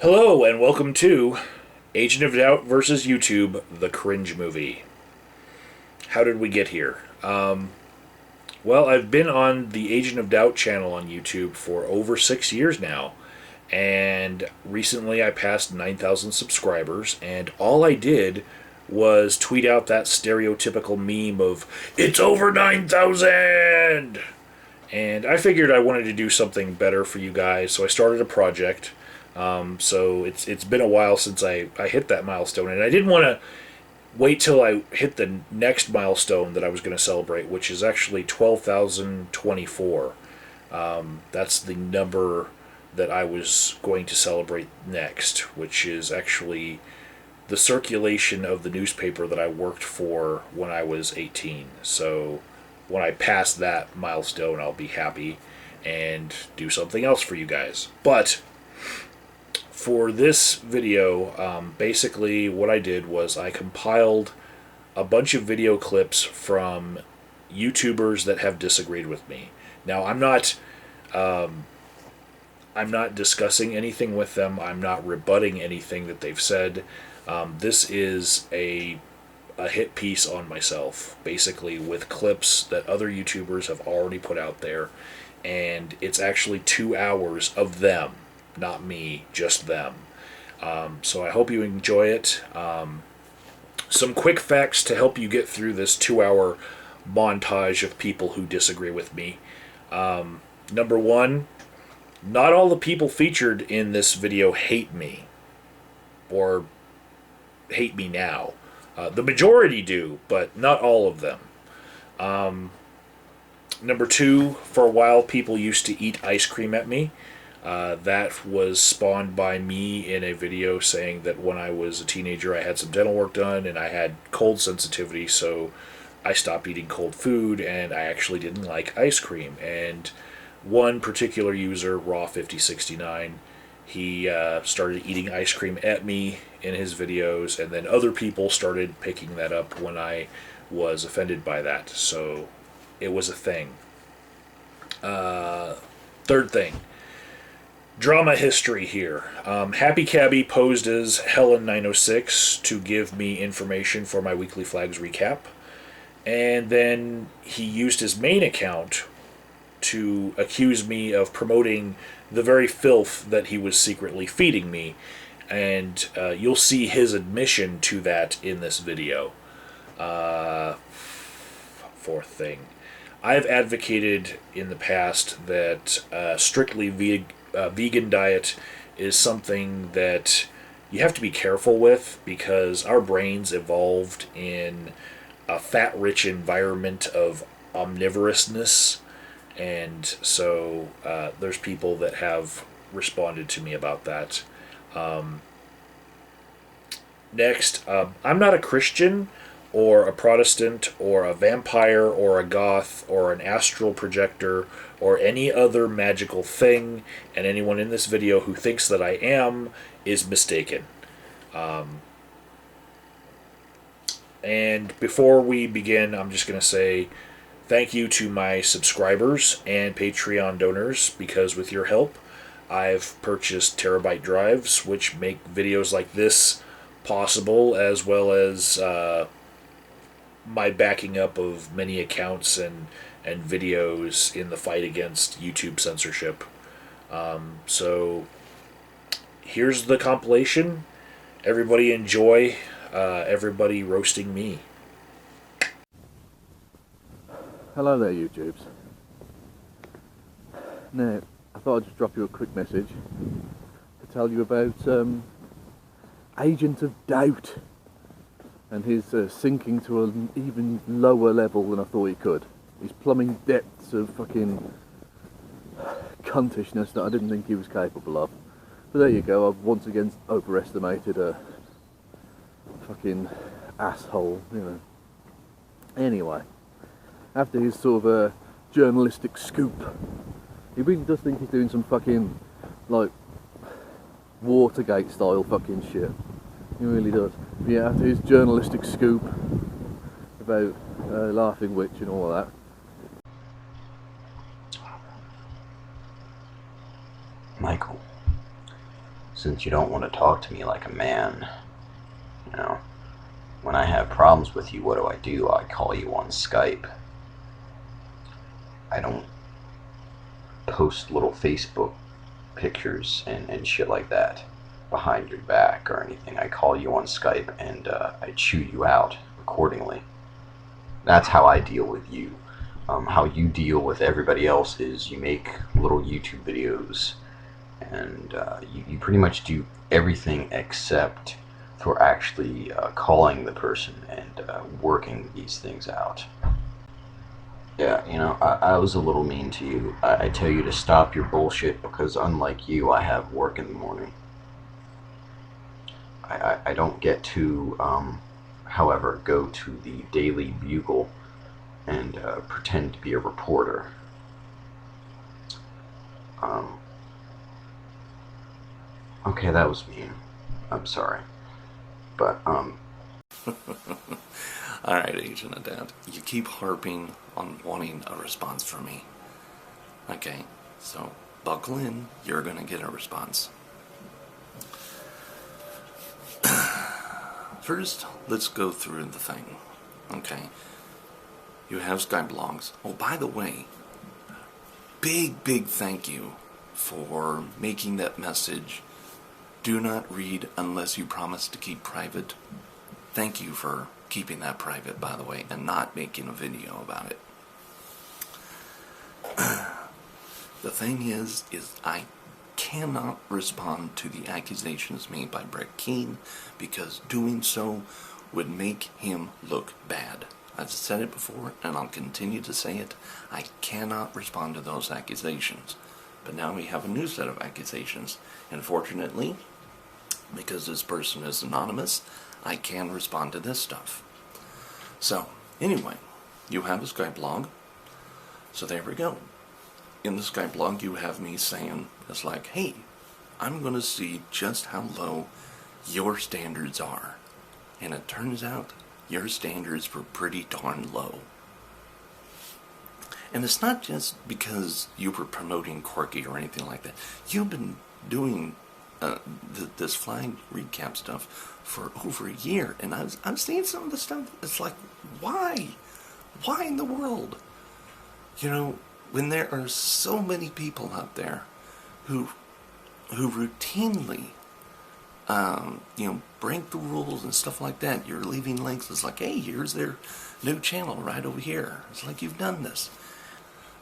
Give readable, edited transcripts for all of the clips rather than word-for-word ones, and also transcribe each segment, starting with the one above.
Hello and welcome to Agent of Doubt versus YouTube, the Cringe movie. How did we get here? Well, I've been on the Agent of Doubt channel on YouTube for over 6 years now, and recently I passed 9,000 subscribers, and all I did was tweet out that stereotypical meme of, "It's over 9,000!" And I figured I wanted to do something better for you guys, so I started a project. So it's been a while since I hit that milestone, and I didn't want to wait till I hit the next milestone that I was going to celebrate, which is actually 12,024. That's the number that I was going to celebrate next, which is actually the circulation of the newspaper that I worked for when I was 18. So when I pass that milestone, I'll be happy and do something else for you guys. But for this video, basically what I did was I compiled a bunch of video clips from YouTubers that have disagreed with me. Now, I'm not discussing anything with them. I'm not rebutting anything that they've said. This is a hit piece on myself, basically, with clips that other YouTubers have already put out there, and it's actually 2 hours of them. Not me, just them. So I hope you enjoy it. Some quick facts to help you get through this 2-hour montage of people who disagree with me. Number one, not all the people featured in this video hate me. Or hate me now. The majority do, but not all of them. Number two, for a while people used to eat ice cream at me. That was spawned by me in a video saying that when I was a teenager I had some dental work done and I had cold sensitivity, so I stopped eating cold food and I actually didn't like ice cream. And one particular user, Raw5069, he started eating ice cream at me in his videos, and then other people started picking that up when I was offended by that, so it was a thing. Third thing. Drama history here. HappyCabbie posed as Helen906 to give me information for my Weekly Flags recap. And then he used his main account to accuse me of promoting the very filth that he was secretly feeding me. And you'll see his admission to that in this video. Fourth thing. I've advocated in the past that strictly vegan diet is something that you have to be careful with, because our brains evolved in a fat-rich environment of omnivorousness, and so there's people that have responded to me about that. Next, I'm not a Christian or a Protestant or a vampire or a goth or an astral projector or any other magical thing, and anyone in this video who thinks that I am is mistaken. And before we begin, I'm just going to say thank you to my subscribers and Patreon donors, because with your help I've purchased terabyte drives which make videos like this possible, as well as my backing up of many accounts and videos in the fight against YouTube censorship. So here's the compilation. Everybody enjoy. Everybody roasting me. Hello there, YouTubes. Now, I thought I'd just drop you a quick message to tell you about Agent of Doubt and his sinking to an even lower level than I thought he could. His plumbing depths of fucking cuntishness that I didn't think he was capable of. But there you go, I've once again overestimated a fucking asshole, you know. Anyway, after his sort of a journalistic scoop, he really does think he's doing some fucking, like, Watergate style fucking shit. He really does. But yeah, after his journalistic scoop about Laughing Witch and all of that. Michael, since you don't want to talk to me like a man, you know, when I have problems with you, what do? I call you on Skype. I don't post little Facebook pictures and shit like that behind your back or anything. I call you on Skype and I chew you out accordingly. That's how I deal with you. How you deal with everybody else is you make little YouTube videos and you pretty much do everything except for actually calling the person and working these things out. Yeah, you know, I was a little mean to you. I tell you to stop your bullshit because unlike you, I have work in the morning. I don't get to, however, go to the Daily Bugle and pretend to be a reporter. Okay, that was mean. I'm sorry. But, Alright, Agent of Doubt. You keep harping on wanting a response from me. Okay, so buckle in. You're gonna get a response. First, let's go through the thing. Okay. You have Skyblogs. Oh, by the way, big thank you for making that message. Do not read unless you promise to keep private. Thank you for keeping that private, by the way, and not making a video about it. The thing is I cannot respond to the accusations made by Brett Keane because doing so would make him look bad. I've said it before and I'll continue to say it. I cannot respond to those accusations. But now we have a new set of accusations. And fortunately, because this person is anonymous, I can respond to this stuff. So, anyway, you have a Skyblog. So there we go. In the Skyblog, you have me saying, it's like, hey, I'm going to see just how low your standards are. And it turns out your standards were pretty darn low. And it's not just because you were promoting Quirky or anything like that. You've been doing this flying recap stuff for over a year, and I'm seeing some of the stuff. It's like, why in the world? You know, when there are so many people out there who routinely break the rules and stuff like that. You're leaving links. It's like, hey, here's their new channel right over here. It's like you've done this.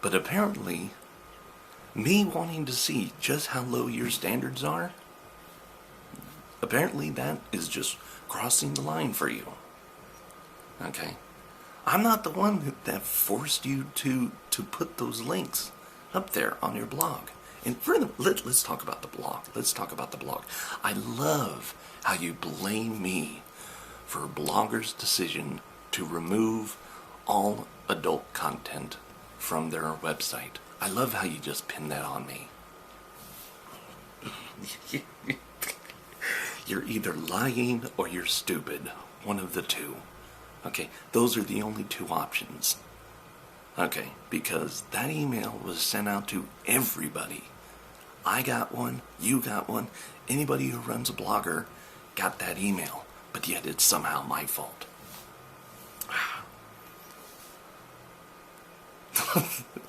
But apparently, me wanting to see just how low your standards are, apparently that is just crossing the line for you. Okay? I'm not the one that forced you to put those links up there on your blog. And further, let's talk about the blog. Let's talk about the blog. I love how you blame me for bloggers' decision to remove all adult content from their website. I love how you just pin that on me. You're either lying or you're stupid. One of the two. Okay, those are the only two options. Okay, because that email was sent out to everybody. I got one, you got one, anybody who runs a blogger got that email, but yet it's somehow my fault.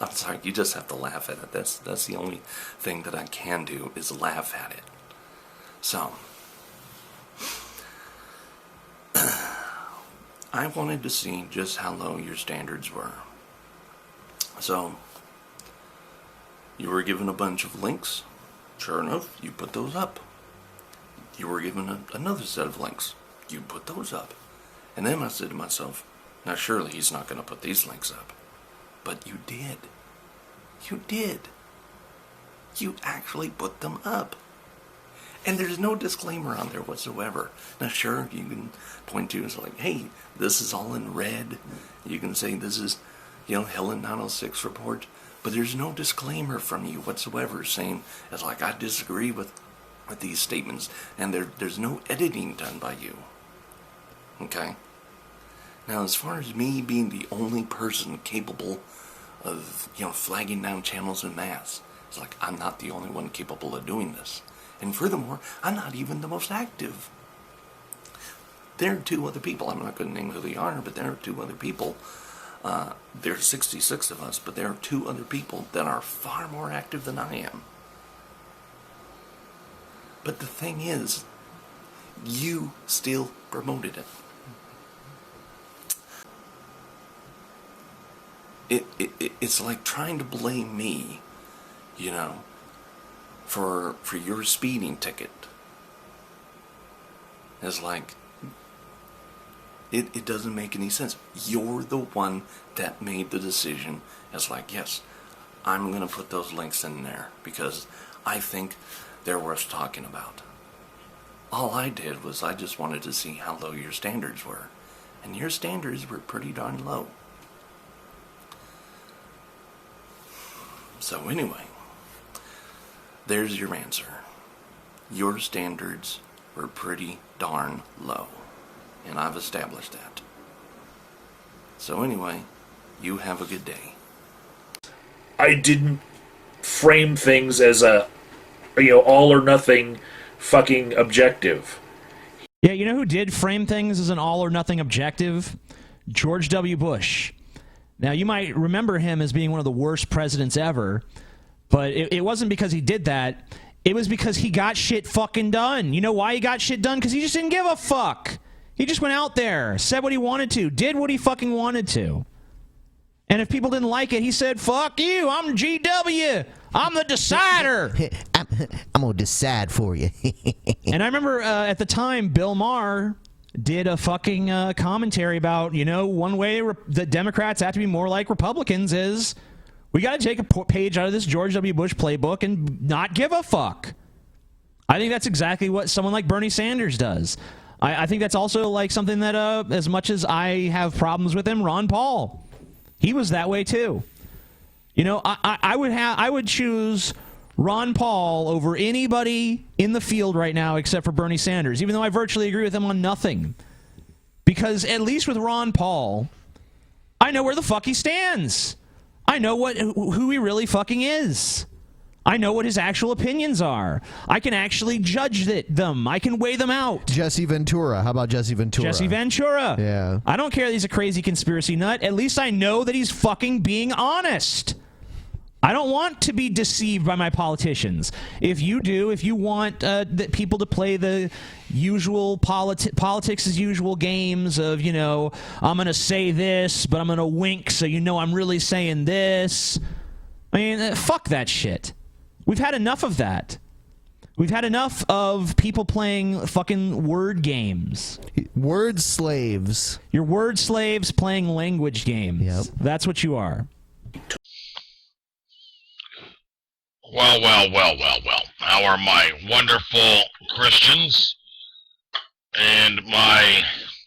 I'm sorry, you just have to laugh at it. That's the only thing that I can do is laugh at it. So, I wanted to see just how low your standards were. So, you were given a bunch of links. Sure enough, you put those up. You were given another set of links. You put those up. And then I said to myself, now surely he's not going to put these links up. But you did. You did. You actually put them up. And there's no disclaimer on there whatsoever. Now sure, you can point to it's like, hey, this is all in red. You can say this is, Helen 906 report. But there's no disclaimer from you whatsoever saying, it's like, I disagree with these statements. And there's no editing done by you. Okay? Now, as far as me being the only person capable of, flagging down channels en masse, it's like, I'm not the only one capable of doing this. And furthermore, I'm not even the most active. There are 2 other people, I'm not going to name who they are, but there are 2 other people. There's 66 of us, but there are 2 other people that are far more active than I am. But the thing is, you still promoted it. It's like trying to blame me, you know, for your speeding ticket. It's like, it doesn't make any sense. You're the one that made the decision. It's like, yes, I'm going to put those links in there because I think they're worth talking about. All I did was I just wanted to see how low your standards were. And your standards were pretty darn low. So anyway, there's your answer. Your standards were pretty darn low. And I've established that. So anyway, you have a good day. I didn't frame things as a, all or nothing fucking objective. Yeah, you know who did frame things as an all or nothing objective? George W. Bush. Now, you might remember him as being one of the worst presidents ever, but it wasn't because he did that. It was because he got shit fucking done. You know why he got shit done? Because he just didn't give a fuck. He just went out there, said what he wanted to, did what he fucking wanted to. And if people didn't like it, he said, fuck you, I'm GW. I'm the decider. I'm going to decide for you. And I remember at the time, Bill Maher did a fucking commentary about, one way the Democrats have to be more like Republicans is we got to take a page out of this George W. Bush playbook and not give a fuck. I think that's exactly what someone like Bernie Sanders does. I think that's also like something that, as much as I have problems with him, Ron Paul, he was that way too. I would choose Ron Paul over anybody in the field right now except for Bernie Sanders, even though I virtually agree with him on nothing. Because at least with Ron Paul, I know where the fuck he stands. I know who he really fucking is. I know what his actual opinions are. I can actually judge them. I can weigh them out. Jesse Ventura. How about Jesse Ventura? Jesse Ventura. Yeah. I don't care that he's a crazy conspiracy nut. At least I know that he's fucking being honest. I don't want to be deceived by my politicians. If you do, if you want people to play the usual politics as usual games of, I'm going to say this, but I'm going to wink so I'm really saying this. I mean, fuck that shit. We've had enough of that. We've had enough of people playing fucking word games. Word slaves. You're word slaves playing language games. Yep. That's what you are. Well. How are my wonderful Christians and my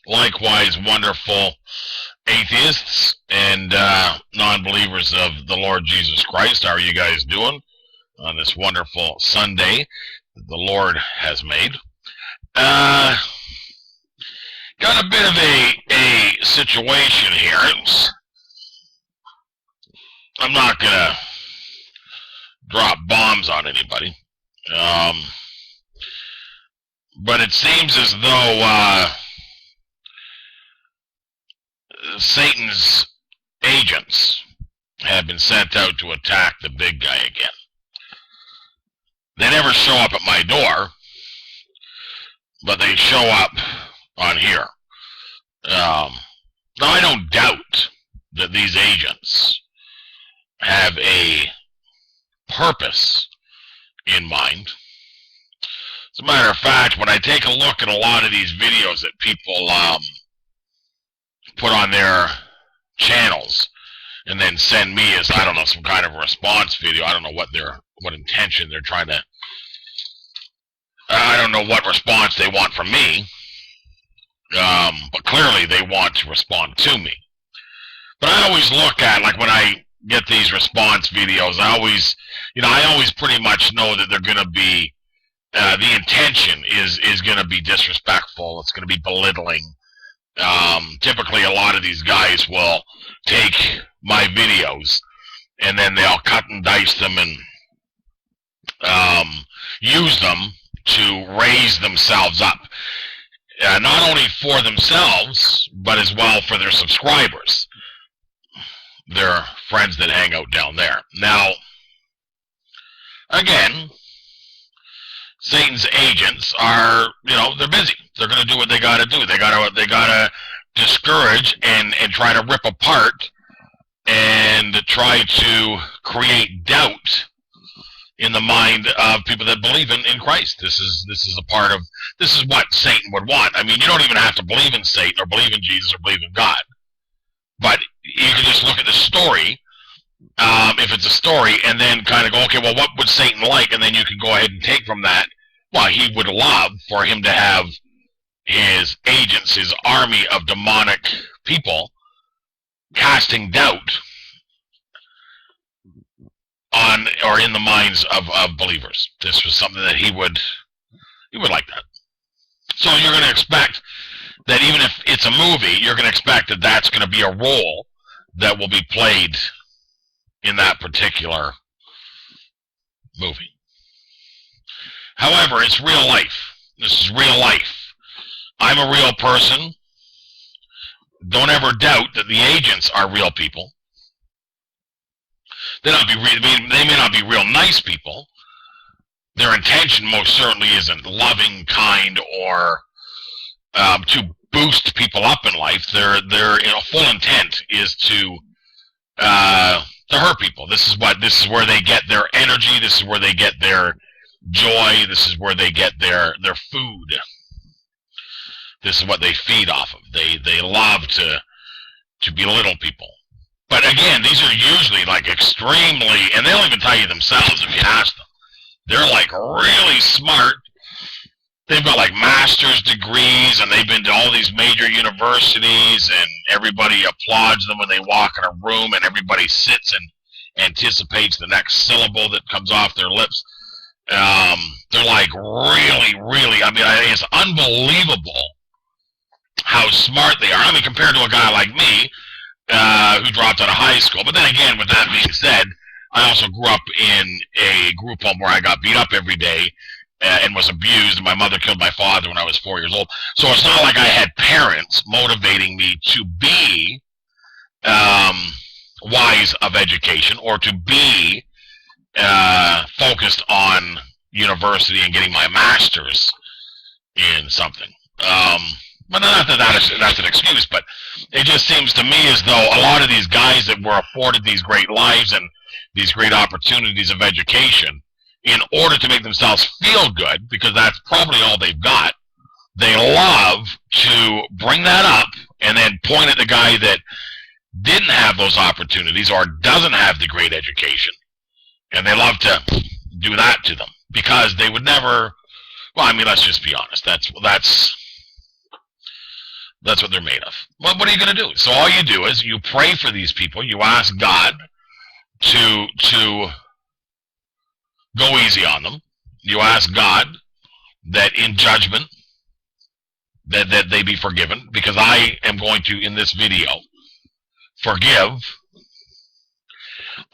likewise wonderful atheists and non-believers of the Lord Jesus Christ? How are you guys doing on this wonderful Sunday that the Lord has made? Got a bit of a situation here. I'm not gonna drop bombs on anybody, but it seems as though Satan's agents have been sent out to attack the big guy again. They never show up at my door, but they show up on here. Now, I don't doubt that these agents have a purpose in mind. As a matter of fact, when I take a look at a lot of these videos that people put on their channels and then send me as, I don't know, some kind of a response video, I don't know what intention they're trying to, I don't know what response they want from me, but clearly they want to respond to me. But I always look at, like when I get these response videos, I always pretty much know that they're going to be, the intention is going to be disrespectful, it's going to be belittling. Typically a lot of these guys will take my videos and then they'll cut and dice them and use them to raise themselves up, not only for themselves, but as well for their subscribers, their friends that hang out down there. Now, again, Satan's agents are, they're busy. They're going to do what they got to do. They got to discourage and try to rip apart and try to create doubt in the mind of people that believe in Christ. This is what Satan would want. I mean, you don't even have to believe in Satan or believe in Jesus or believe in God, but you can just look at the story, if it's a story, and then kind of go, okay, well, what would Satan like? And then you can go ahead and take from that, well, he would love for him to have his agents, his army of demonic people, casting doubt on or in the minds of believers. This was something that he would like that. So you're going to expect that even if it's a movie, you're going to expect that that's going to be a role that will be played in that particular movie. However, it's real life. This is real life. I'm a real person. Don't ever doubt that the agents are real people. They may not be real nice people. Their intention most certainly isn't loving, kind, or to boost people up in life. Their full intent is to hurt people. This is where they get their energy. This is where they get their joy. This is where they get their food. This is what they feed off of. They love to belittle people. But again, these are usually like extremely, and they'll even tell you themselves if you ask them. They're like really smart. They've got like master's degrees, and they've been to all these major universities, and everybody applauds them when they walk in a room, and everybody sits and anticipates the next syllable that comes off their lips. They're like really, really, I mean, it's unbelievable how smart they are. I mean, compared to a guy like me, who dropped out of high school. But then again, with that being said, I also grew up in a group home where I got beat up every day and was abused, and my mother killed my father when I was 4 years old. So it's not like I had parents motivating me to be wise of education or to be focused on university and getting my master's in something. But not that that's an excuse, but it just seems to me as though a lot of these guys that were afforded these great lives and these great opportunities of education, in order to make themselves feel good, because that's probably all they've got, they love to bring that up and then point at the guy that didn't have those opportunities or doesn't have the great education, and they love to do that to them because they would never. Well, I mean, let's just be honest. That's what they're made of. What are you going to do? So all you do is you pray for these people. You ask God to go easy on them. You ask God that in judgment that they be forgiven, because I am going to, in this video, forgive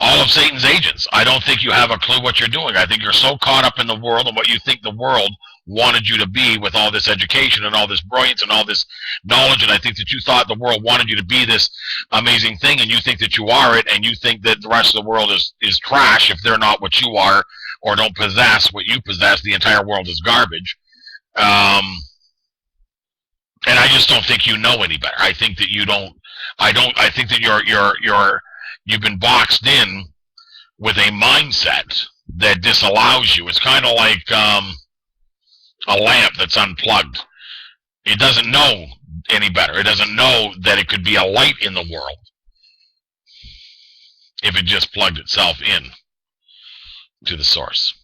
all of Satan's agents. I don't think you have a clue what you're doing. I think you're so caught up in the world and what you think the world wanted you to be with all this education and all this brilliance and all this knowledge, and I think that you thought the world wanted you to be this amazing thing, and you think that you are it, and you think that the rest of the world is trash if they're not what you are or don't possess what you possess. The entire world is garbage. And I just don't think you know any better. I think that you don't. I think that you've been boxed in with a mindset that disallows you. It's kind of like a lamp that's unplugged. It doesn't know any better. It doesn't know that it could be a light in the world if it just plugged itself in to the source.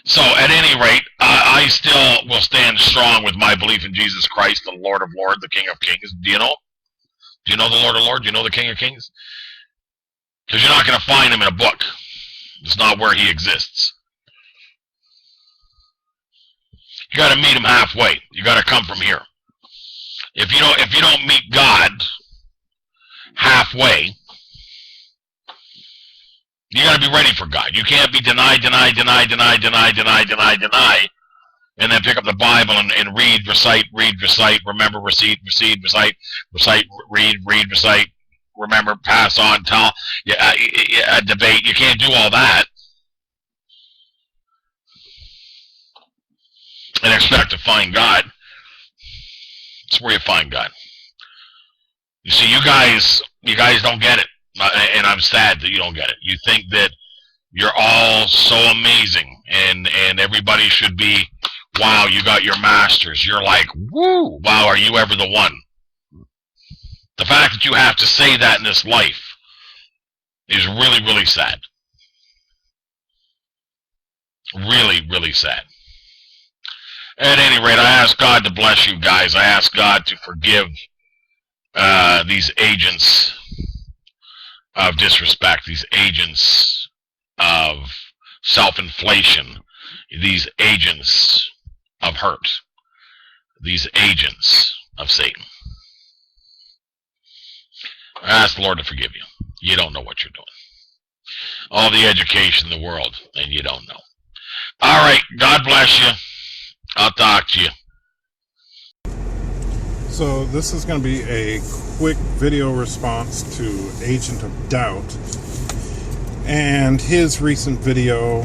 So at any rate, I still will stand strong with my belief in Jesus Christ, the Lord of Lords, the King of Kings. Do you know? Do you know the Lord of Lords? Do you know the King of Kings? Because you're not going to find him in a book. It's not where he exists. You got to meet him halfway. You got to come from here. If you don't meet God halfway, You got to be ready for God. You can't be deny, and then pick up the Bible and read, recite, remember, recite, read, recite, remember, pass on, tell, debate. You can't do all that and expect to find God. It's where you find God. You see, you guys don't get it, and I'm sad that you don't get it. You think that you're all so amazing, and everybody should be, wow, you got your masters. You're like, woo, wow, are you ever the one? The fact that you have to say that in this life is really, really sad. Really, really sad. At any rate, I ask God to bless you guys. I ask God to forgive these agents of disrespect, these agents of self-inflation, these agents of hurt, these agents of Satan. I ask the Lord to forgive you. You don't know what you're doing. All the education in the world, and you don't know. All right, God bless you. I'll talk to you. So this is going to be a quick video response to Agent of Doubt and his recent video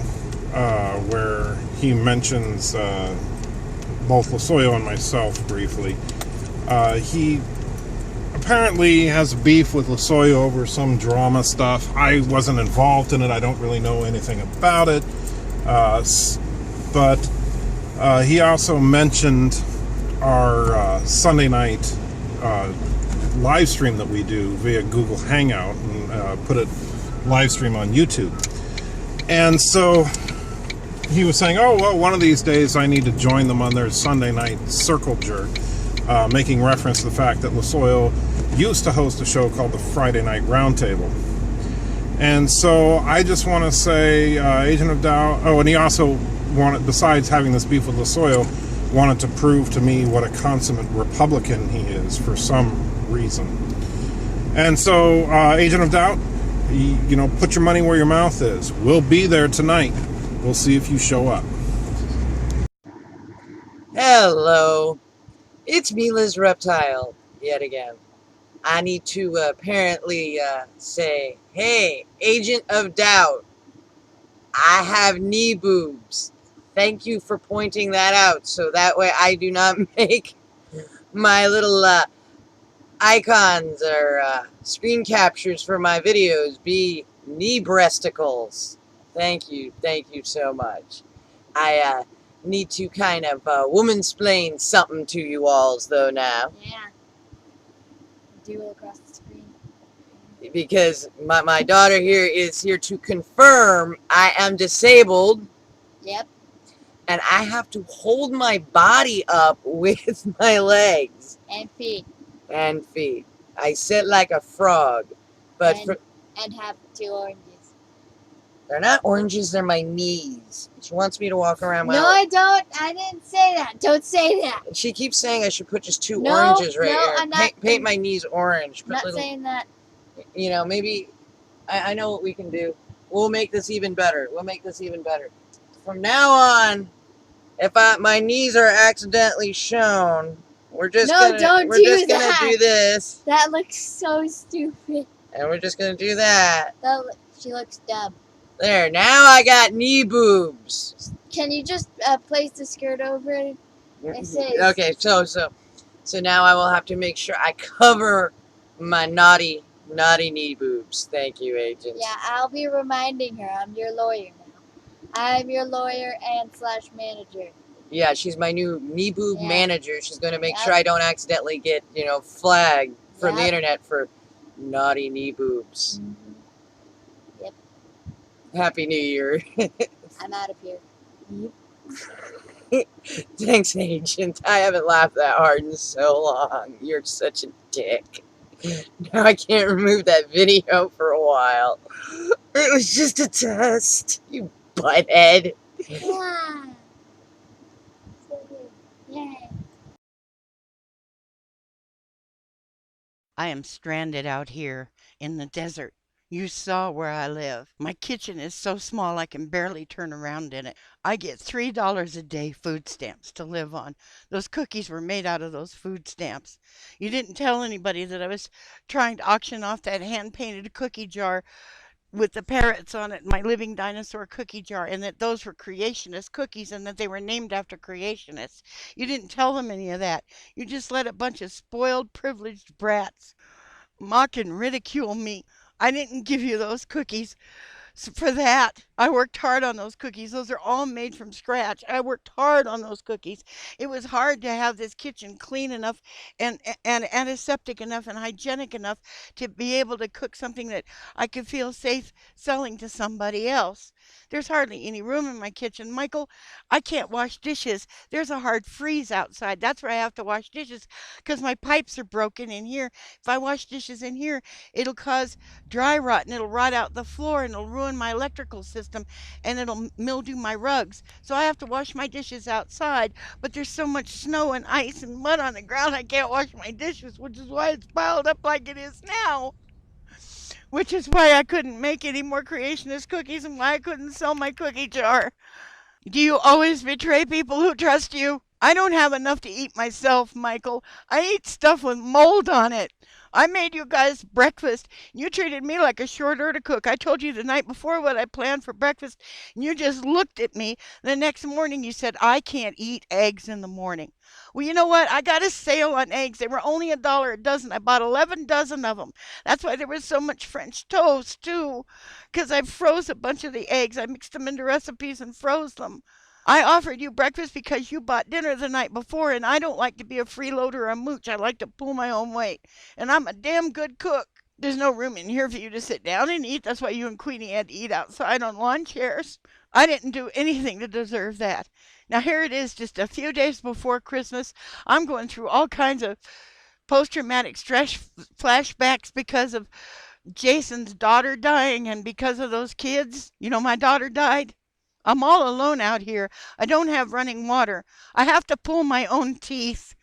where he mentions both Lasoyo and myself briefly. He apparently has beef with Lasoyo over some drama stuff. I wasn't involved in it. I don't really know anything about it. But he also mentioned our Sunday night live stream that we do via Google Hangout and put it live stream on YouTube. And so he was saying, oh, well, one of these days I need to join them on their Sunday night circle jerk, making reference to the fact that Lasoyo used to host a show called the Friday Night Roundtable. And so I just want to say, Agent of Doubt, oh, and he also wanted, besides having this beef with Lasoyo, wanted to prove to me what a consummate Republican he is for some reason. And so, Agent of Doubt, you know, put your money where your mouth is. We'll be there tonight. We'll see if you show up. Hello, it's me, Lizz Reptile, yet again. I need to apparently say, hey, Agent of Doubt, I have knee boobs. Thank you for pointing that out, so that way I do not make my little icons or screen captures for my videos be knee breasticles. Thank you so much. I need to kind of woman-splain something to you alls though now. Yeah. Do it across the screen. Because my daughter here is here to confirm I am disabled. Yep. And I have to hold my body up with my legs. And feet. And feet. I sit like a frog. But and have 2 oranges. They're not oranges, they're my knees. She wants me to walk around my... No, I don't. I didn't say that. Don't say that. She keeps saying I should put just 2 oranges right here. I'm not. Paint my knees orange. I'm not saying that. You know, maybe... I know what we can do. We'll make this even better. We'll make this even better. From now on, if my knees are accidentally shown, we're just gonna do this. That looks so stupid. And we're just gonna do that. She looks dumb. There, now I got knee boobs. Can you just place the skirt over it? Okay, so now I will have to make sure I cover my naughty knee boobs. Thank you, Agent. Yeah, I'll be reminding her. I'm your lawyer now. I'm your lawyer and / manager. Yeah, she's my new knee boob manager. She's going to make sure I don't accidentally get, flagged from the internet for naughty knee boobs. Mm-hmm. Yep. Happy New Year. I'm out of here. Thanks, Agent. I haven't laughed that hard in so long. You're such a dick. Now I can't remove that video for a while. It was just a test, you butthead. Yeah. Yay. I am stranded out here in the desert You saw where I live. My kitchen is so small I can barely turn around in it. I get $3 a day food stamps to live on. Those cookies were made out of those food stamps. You didn't tell anybody that I was trying to auction off that hand-painted cookie jar with the parrots on it, my living dinosaur cookie jar, and that those were creationist cookies and that they were named after creationists. You didn't tell them any of that. You just let a bunch of spoiled, privileged brats mock and ridicule me. I didn't give you those cookies for that. I worked hard on those cookies. Those are all made from scratch. I worked hard on those cookies. It was hard to have this kitchen clean enough and antiseptic enough and hygienic enough to be able to cook something that I could feel safe selling to somebody else. There's hardly any room in my kitchen. Michael, I can't wash dishes. There's a hard freeze outside. That's where I have to wash dishes because my pipes are broken in here. If I wash dishes in here, it'll cause dry rot and it'll rot out the floor and it'll ruin my electrical system and it'll mildew my rugs. So I have to wash my dishes outside, but there's so much snow and ice and mud on the ground I can't wash my dishes, which is why it's piled up like it is now. Which is why I couldn't make any more creationist cookies and why I couldn't sell my cookie jar. Do you always betray people who trust you? I don't have enough to eat myself, Michael. I eat stuff with mold on it. I made you guys breakfast. You treated me like a short order cook. I told you the night before what I planned for breakfast, and you just looked at me. The next morning you said, I can't eat eggs in the morning. Well, you know what? I got a sale on eggs. They were only $1 a dozen. I bought 11 dozen of them. That's why there was so much French toast, too, because I froze a bunch of the eggs. I mixed them into recipes and froze them. I offered you breakfast because you bought dinner the night before, and I don't like to be a freeloader or a mooch. I like to pull my own weight, and I'm a damn good cook. There's no room in here for you to sit down and eat. That's why you and Queenie had to eat outside on lawn chairs. I didn't do anything to deserve that. Now here it is, just a few days before Christmas. I'm going through all kinds of post-traumatic stress flashbacks because of Jason's daughter dying and because of those kids. You know, my daughter died. I'm all alone out here. I don't have running water. I have to pull my own teeth.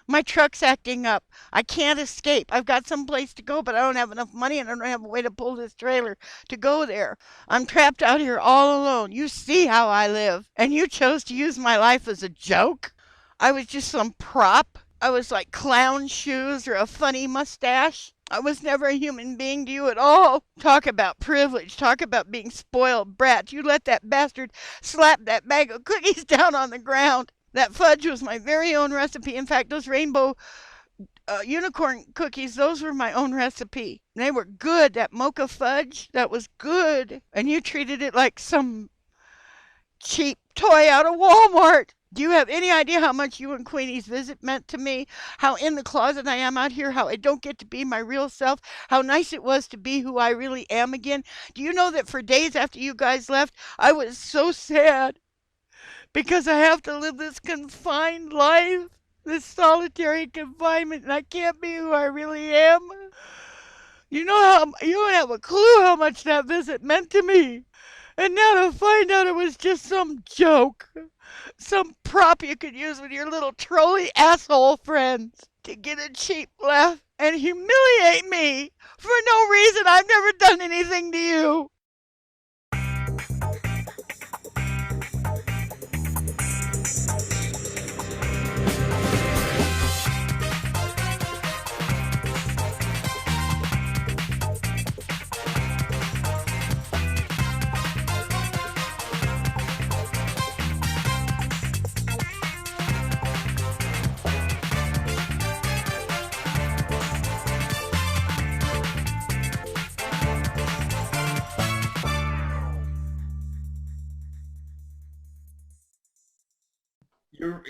My truck's acting up. I can't escape. I've got some place to go, but I don't have enough money and I don't have a way to pull this trailer to go there. I'm trapped out here all alone. You see how I live. And you chose to use my life as a joke? I was just some prop. I was like clown shoes or a funny mustache. I was never a human being to you at all. Talk about privilege. Talk about being spoiled brats. You let that bastard slap that bag of cookies down on the ground. That fudge was my very own recipe. In fact, those rainbow unicorn cookies, those were my own recipe. They were good. That mocha fudge, that was good. And you treated it like some cheap toy out of Walmart. Do you have any idea how much you and Queenie's visit meant to me? How in the closet I am out here, how I don't get to be my real self, how nice it was to be who I really am again? Do you know that for days after you guys left, I was so sad because I have to live this confined life, this solitary confinement, and I can't be who I really am? You don't have a clue how much that visit meant to me. And now to find out it was just some joke. Some prop you could use with your little trolley asshole friends to get a cheap laugh and humiliate me for no reason. I've never done anything to you.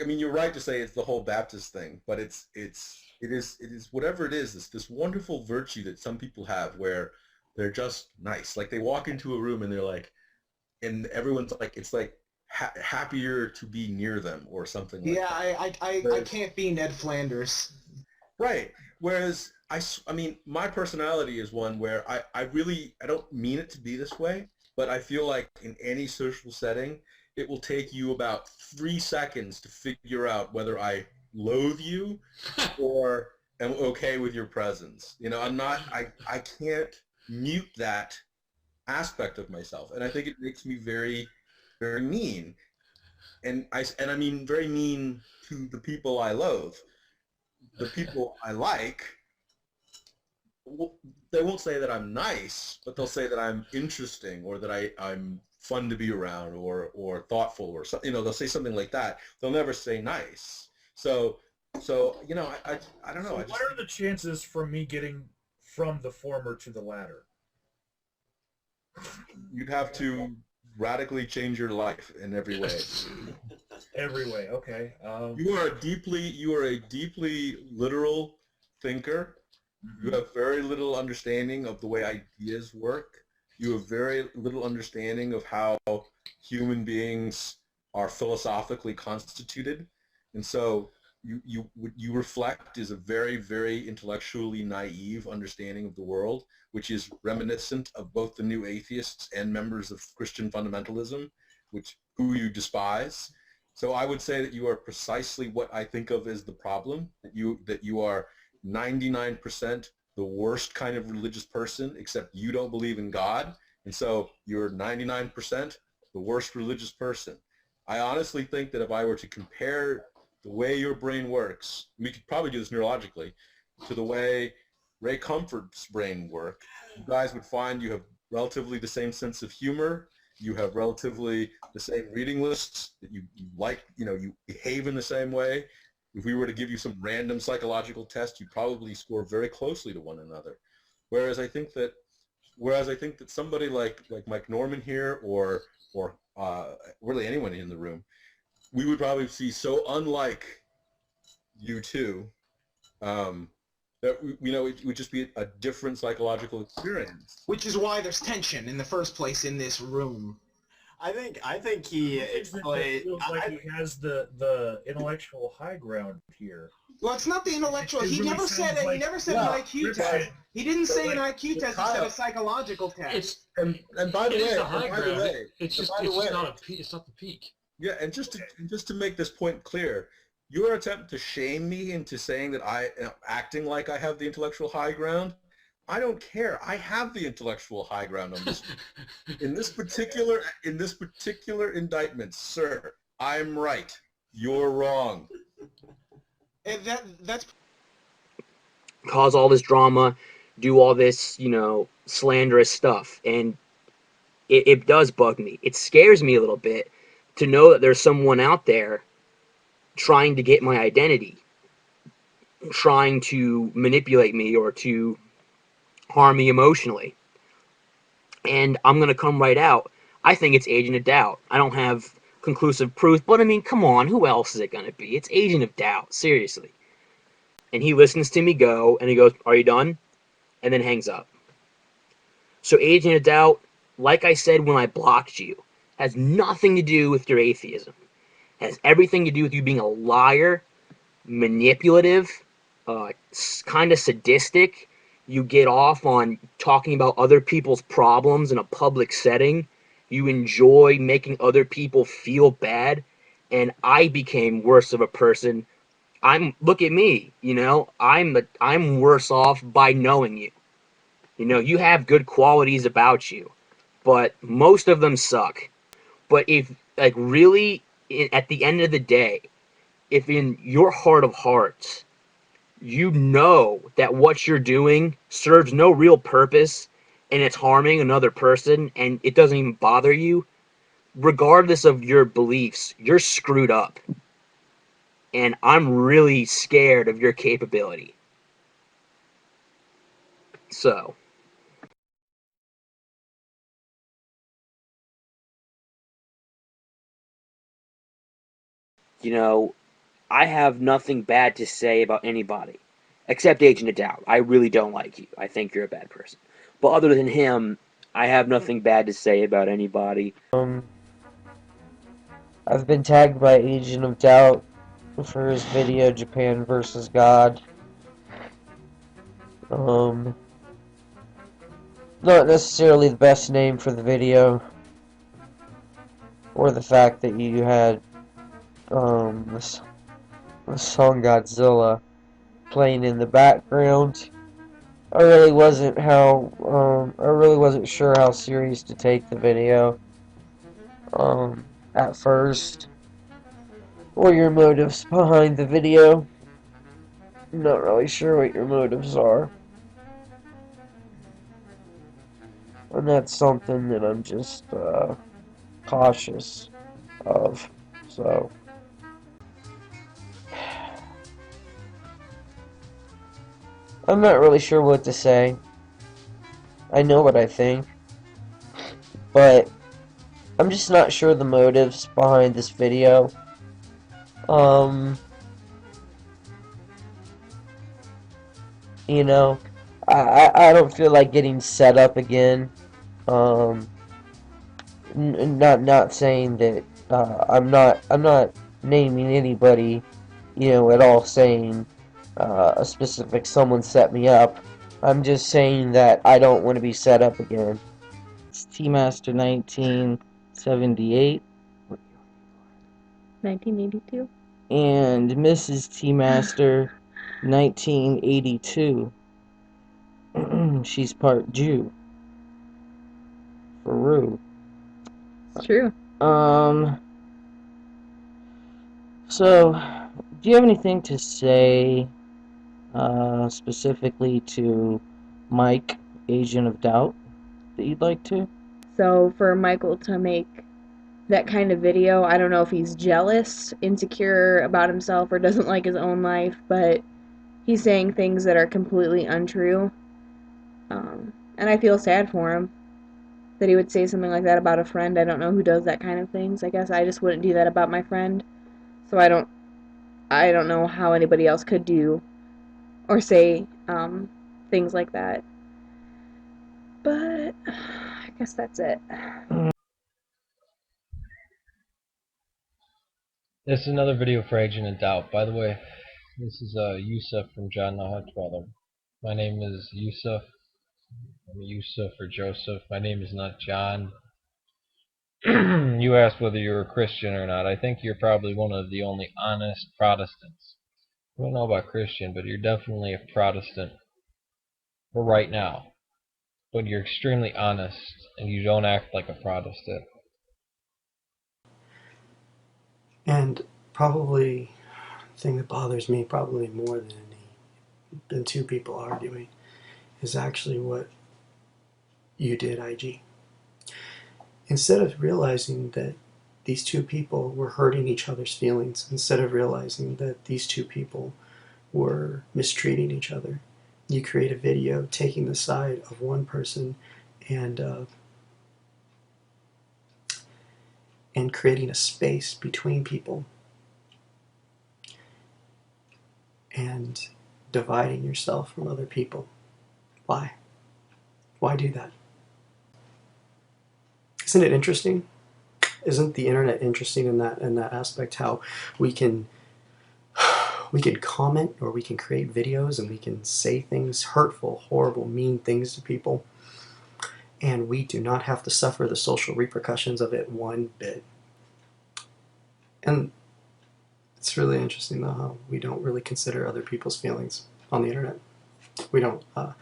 You're right to say it's the whole Baptist thing, but it is whatever it is, this wonderful virtue that some people have where they're just nice. Like they walk into a room and they're like, and everyone's like, it's like happier to be near them or something like that. I can't be Ned Flanders. Right. Whereas I mean, my personality is one where I don't mean it to be this way, but I feel like in any social setting, it will take you about 3 seconds to figure out whether I loathe you or am okay with your presence. You know, I can't mute that aspect of myself, and I think it makes me very, very mean, and I mean very mean to the people I loathe. The people I like, they won't say that I'm nice, but they'll say that I'm interesting, or that I'm fun to be around, or thoughtful, or something. They'll say something like that. They'll never say nice. So I don't know. So what are the chances for me getting from the former to the latter? You'd have to radically change your life in every way. Every way, okay. You are a deeply literal thinker. You have very little understanding of the way ideas work. You have very little understanding of how human beings are philosophically constituted. And so what you reflect is a very, very intellectually naive understanding of the world, which is reminiscent of both the new atheists and members of Christian fundamentalism, who you despise. So I would say that you are precisely what I think of as the problem, that you are 99% the worst kind of religious person, except you don't believe in God, and so you're 99% the worst religious person. I honestly think that if I were to compare the way your brain works, we could probably do this neurologically, to the way Ray Comfort's brain work, you guys would find you have relatively the same sense of humor, you have relatively the same reading lists, that you like, you behave in the same way. If we were to give you some random psychological test, you'd probably score very closely to one another. Whereas I think that somebody like Mike Norman here, or really anyone in the room, we would probably see so unlike you two, that it would just be a different psychological experience. Which is why there's tension in the first place in this room. I think he explained. Feels like he has the intellectual high ground here. Well, it's not the intellectual. He never said it. He never said an IQ test. He didn't say an IQ test. He said a psychological test. And by the way, it's not the peak. Yeah, and just to make this point clear, your attempt to shame me into saying that I am acting like I have the intellectual high ground, I don't care. I have the intellectual high ground on this. In this particular indictment, sir, I'm right. You're wrong. And that's cause all this drama, do all this, slanderous stuff, and it does bug me. It scares me a little bit to know that there's someone out there trying to get my identity, trying to manipulate me or to harm me emotionally. And I'm going to come right out. I think it's Agent of Doubt. I don't have conclusive proof, but I mean, come on, who else is it going to be? It's Agent of Doubt, seriously. And he listens to me go, and he goes, "Are you done?" And then hangs up. So Agent of Doubt, like I said when I blocked you, has nothing to do with your atheism. It has everything to do with you being a liar, manipulative, kind of sadistic. You get off on talking about other people's problems in a public setting. You enjoy making other people feel bad. And I became worse of a person. Look at me, I'm worse off by knowing you. You have good qualities about you, but most of them suck. But if, really, at the end of the day, if in your heart of hearts, you know that what you're doing serves no real purpose and it's harming another person and it doesn't even bother you, regardless of your beliefs, you're screwed up. And I'm really scared of your capability. So. I have nothing bad to say about anybody, except Agent of Doubt. I really don't like you. I think you're a bad person. But other than him, I have nothing bad to say about anybody. I've been tagged by Agent of Doubt for his video, Japan versus God. Not necessarily the best name for the video, or the fact that you had, the song Godzilla playing in the background. I really wasn't sure how serious to take the video, at first, or your motives behind the video. I'm not really sure what your motives are. And that's something that I'm just, cautious of, so. I'm not really sure what to say. I know what I think, but I'm just not sure the motives behind this video. You know, I don't feel like getting set up again. Not saying that I'm not naming anybody, you know, at all, saying a specific someone set me up. I'm just saying that I don't want to be set up again. It's Teamaster1978 1982. and Mrs. Teamaster1982. She's part Jew. For Rue. It's true. So, do you have anything to say, specifically to Mike, Agent of Doubt, that you'd like to? So for Michael to make that kind of video, I don't know if he's jealous, insecure about himself, or doesn't like his own life, but he's saying things that are completely untrue. And I feel sad for him that he would say something like that about a friend. I don't know who does that kind of things. I guess I just wouldn't do that about my friend. So I don't know how anybody else could do or say things like that. But I guess that's it. This is another video for Agent of Doubt. By the way, this is Yusuf from JohnTheHutDweller. My name is Yusuf. I'm Yusuf or Joseph. My name is not John. You asked whether you're a Christian or not. I think you're probably one of the only honest Protestants. I don't know about Christian, but you're definitely a Protestant for right now. But you're extremely honest, and you don't act like a Protestant. And probably the thing that bothers me probably more than two people arguing is actually what you did, IG. Instead of realizing that these two people were hurting each other's feelings, instead of realizing that these two people were mistreating each other, you create a video taking the side of one person and creating a space between people and dividing yourself from other people. Why? Why do that? Isn't it interesting? Isn't the internet interesting in that aspect? How we can comment, or we can create videos, and we can say things, hurtful, horrible, mean things to people, and we do not have to suffer the social repercussions of it one bit. And it's really interesting though how we don't really consider other people's feelings on the internet. We don't. It's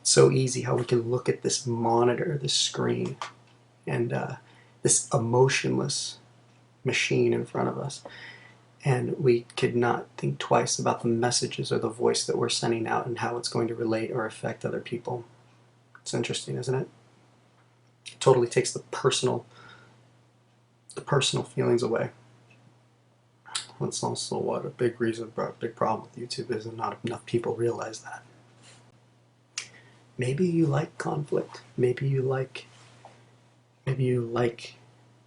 so easy how we can look at this monitor, this screen, and this emotionless machine in front of us, and we could not think twice about the messages or the voice that we're sending out and how it's going to relate or affect other people. It's interesting, isn't it? It totally takes the personal feelings away. That's also what a big problem with YouTube is, and not enough people realize that. Maybe you like conflict. Maybe you like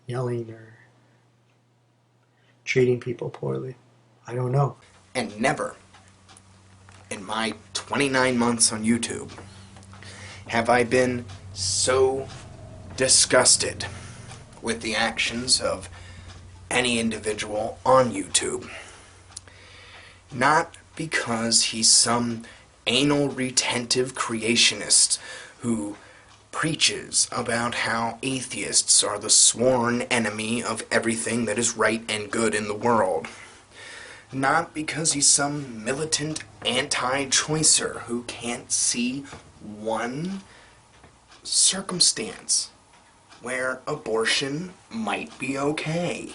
yelling or treating people poorly. I don't know. And never, in my 29 months on YouTube, have I been so disgusted with the actions of any individual on YouTube. Not because he's some anal retentive creationist who preaches about how atheists are the sworn enemy of everything that is right and good in the world. Not because he's some militant anti-choicer who can't see one circumstance where abortion might be okay.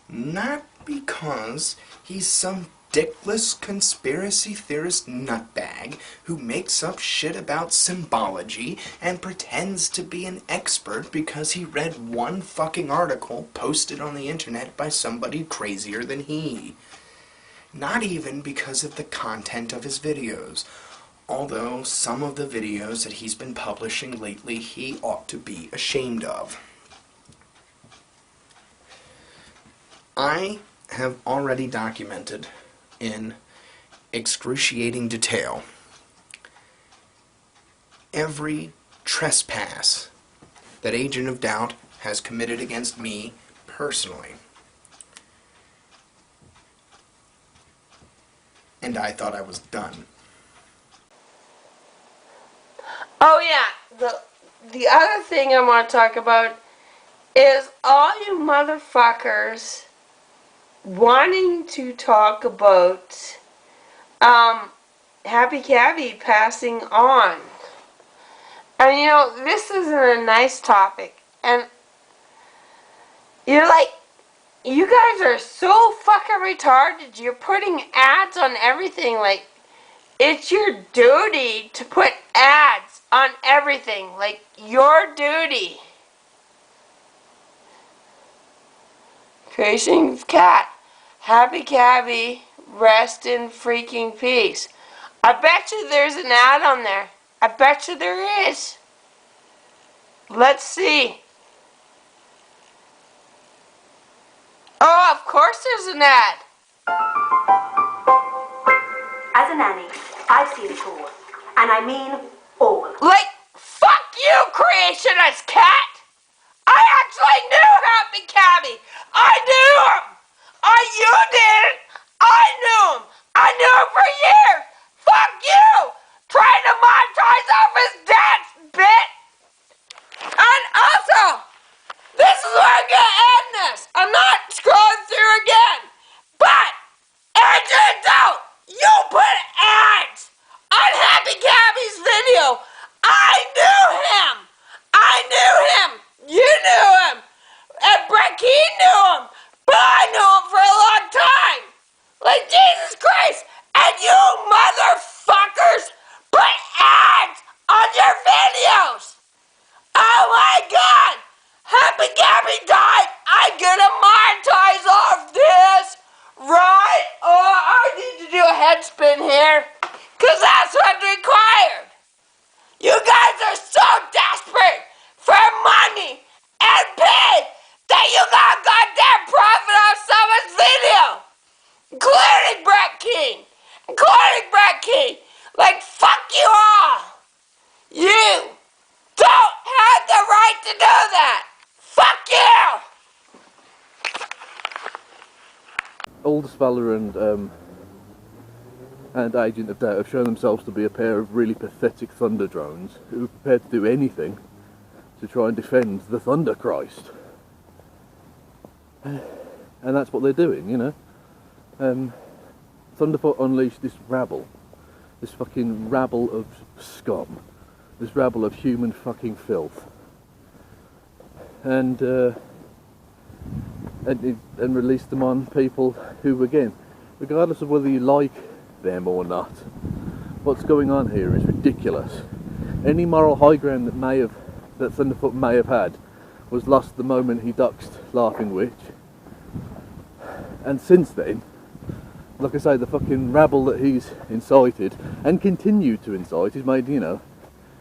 Not because he's some dickless conspiracy theorist nutbag who makes up shit about symbology and pretends to be an expert because he read one fucking article posted on the internet by somebody crazier than he. Not even because of the content of his videos, although some of the videos that he's been publishing lately he ought to be ashamed of. I have already documented in excruciating detail every trespass that Agent of Doubt has committed against me personally. And I thought I was done. Oh yeah, the other thing I want to talk about is all you motherfuckers wanting to talk about HappyCabbie passing on. And you know, this isn't a nice topic, and you're like, you guys are so fucking retarded. You're putting ads on everything. Like, it's your duty to put ads on everything. Like, your duty. Creation of cat. HappyCabbie, rest in freaking peace. I bet you there's an ad on there. I bet you there is. Let's see. Oh, of course there's an ad. As a nanny, I've seen it all. And I mean all. Like, fuck you, creationist cat! I actually knew HappyCabbie! I knew him! You didn't! I knew him! I knew him for years! Fuck you! Trying to monetize off his dance, bitch! And also, this is where I'm gonna end this! I'm not scrolling through again! But, Agent Doubt, you put ads on HappyCabbie's video! I knew him! I knew him! You knew him! And Brecky knew him! But I knew him for a long time! Like, Jesus Christ! And you motherfuckers put ads on your videos! Oh my God! HappyCabbie died! I'm gonna monetize off this! Right? Oh, I need to do a head spin here. Cause that's what's required! You guys are so desperate for money and pay that you got goddamn profit off someone's video! Including Brett King! Including Brett King! Like, fuck you all! You don't have the right to do that! Fuck you! AldusValor and Agent of Doubt have shown themselves to be a pair of really pathetic thunder drones who are prepared to do anything to try and defend the Thunder Christ. And that's what they're doing, you know. Thunderfoot unleashed this rabble, this fucking rabble of scum, this rabble of human fucking filth, and released them on people who, again, regardless of whether you like them or not, what's going on here is ridiculous. Any moral high ground that Thunderfoot may have had was lost the moment he doxed Laughing Witch. And since then, like I say, the fucking rabble that he's incited and continued to incite, he's made, you know,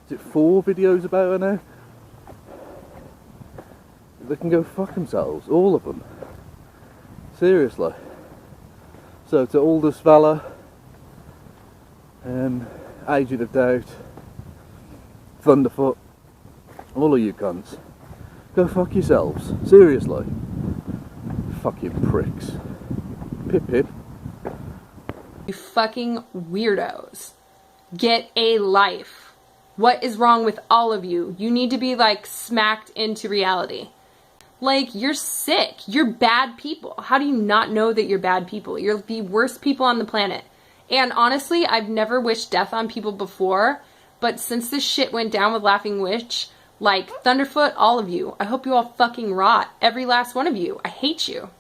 is it 4 videos about her now? They can go fuck themselves, all of them. Seriously. So to AldusValor, Agent of Doubt, Thunderfoot, all of you cunts, go fuck yourselves. Seriously. Fucking pricks. Pip pip. You fucking weirdos. Get a life. What is wrong with all of you? You need to be like smacked into reality. Like, you're sick. You're bad people. How do you not know that you're bad people? You're the worst people on the planet. And honestly, I've never wished death on people before, but since this shit went down with Laughing Witch, like, Thunderfoot, all of you, I hope you all fucking rot. Every last one of you. I hate you.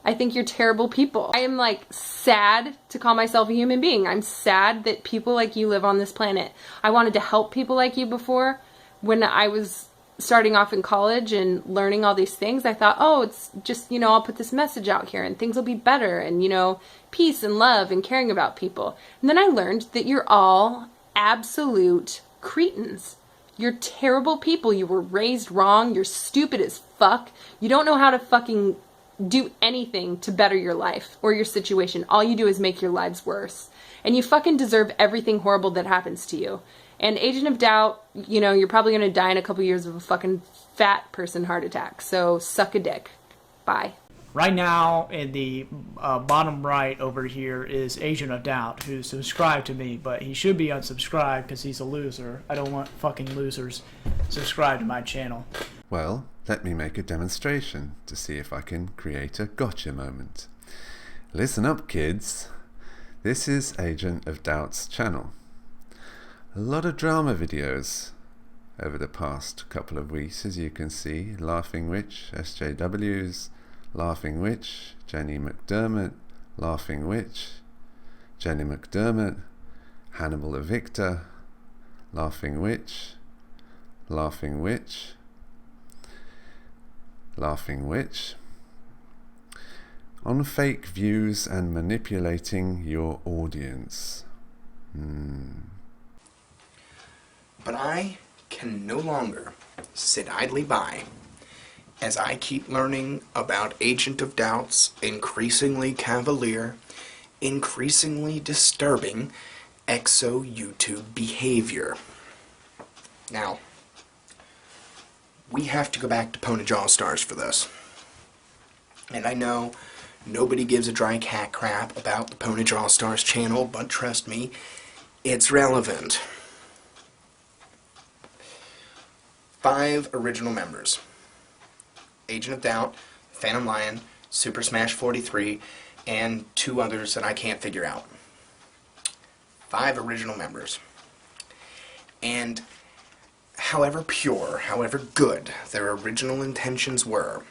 I think you're terrible people. I am, like, sad to call myself a human being. I'm sad that people like you live on this planet. I wanted to help people like you before. When I was starting off in college and learning all these things, I thought, oh, it's just, you know, I'll put this message out here and things will be better and, you know, peace and love and caring about people. And then I learned that you're all absolute cretins. You're terrible people. You were raised wrong. You're stupid as fuck. You don't know how to fucking do anything to better your life or your situation. All you do is make your lives worse. And you fucking deserve everything horrible that happens to you. And Agent of Doubt, you know, you're probably going to die in a couple years of a fucking fat person heart attack. So suck a dick. Bye. Right now, in the bottom right over here is Agent of Doubt, who subscribed to me, but he should be unsubscribed because he's a loser. I don't want fucking losers subscribed to my channel. Well, let me make a demonstration to see if I can create a gotcha moment. Listen up, kids. This is Agent of Doubt's channel. A lot of drama videos over the past couple of weeks, as you can see. Laughing Witch, SJWs, Laughing Witch, Jenny McDermott, Laughing Witch, Jenny McDermott, Hannibal the Victor, Laughing Witch, Laughing Witch, Laughing Witch, on fake views and manipulating your audience. But I can no longer sit idly by as I keep learning about Agent of Doubt's increasingly cavalier, increasingly disturbing exo YouTube behavior. Now, we have to go back to Ponage All-Stars for this. And I know nobody gives a dry cat crap about the Ponage All-Stars channel, but trust me, it's relevant. 5 original members. Agent of Doubt, ThePhantomLion, Super Smash 43, and 2 others that I can't figure out. 5 original members. And however pure, however good their original intentions were,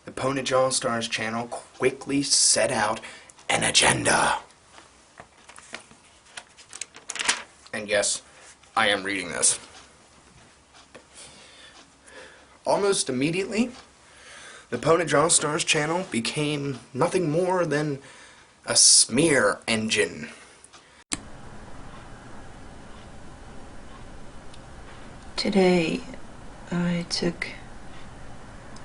the Ponage All-Stars channel quickly set out an agenda. And yes, I am reading this. Almost immediately, the Ponage All-Stars channel became nothing more than a smear engine. Today, I took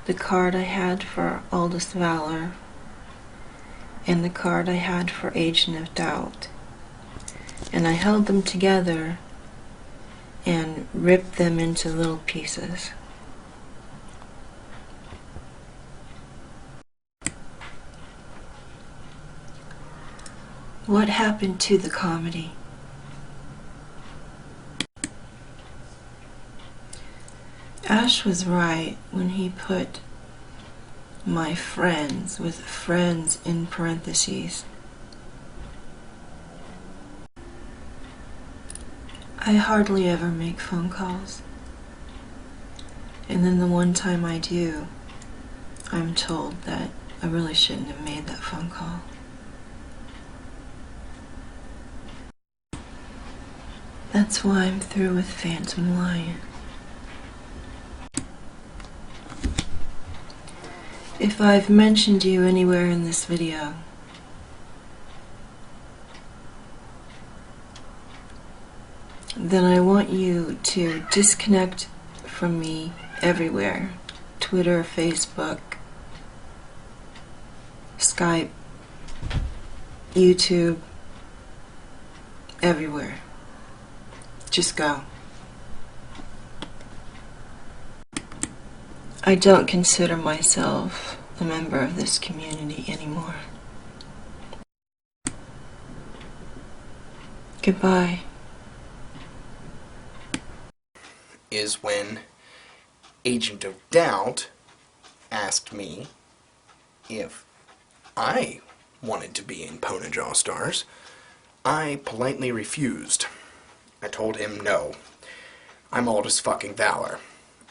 the card I had for AldusValor and the card I had for Agent of Doubt, and I held them together and ripped them into little pieces. What happened to the comedy? Ash was right when he put my friends with friends in parentheses. I hardly ever make phone calls. And then the one time I do, I'm told that I really shouldn't have made that phone call. That's why I'm through with ThePhantomLion. If I've mentioned you anywhere in this video, then I want you to disconnect from me everywhere. Twitter, Facebook, Skype, YouTube, everywhere. Just go. I don't consider myself a member of this community anymore. Goodbye. Is when Agent of Doubt asked me if I wanted to be in Ponage All-Stars, I politely refused. I told him no. I'm AldusValor.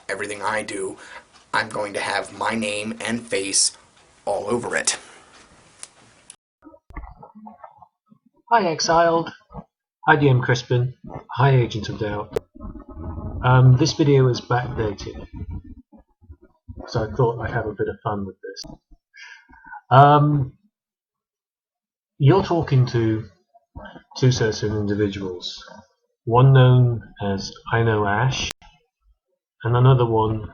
Everything I do, I'm going to have my name and face all over it. Hi Exiled, hi DM Crispin, hi Agent of Doubt. This video is backdated, so I thought I'd have a bit of fun with this. You're talking to two certain individuals, one known as I Know Ash, and another one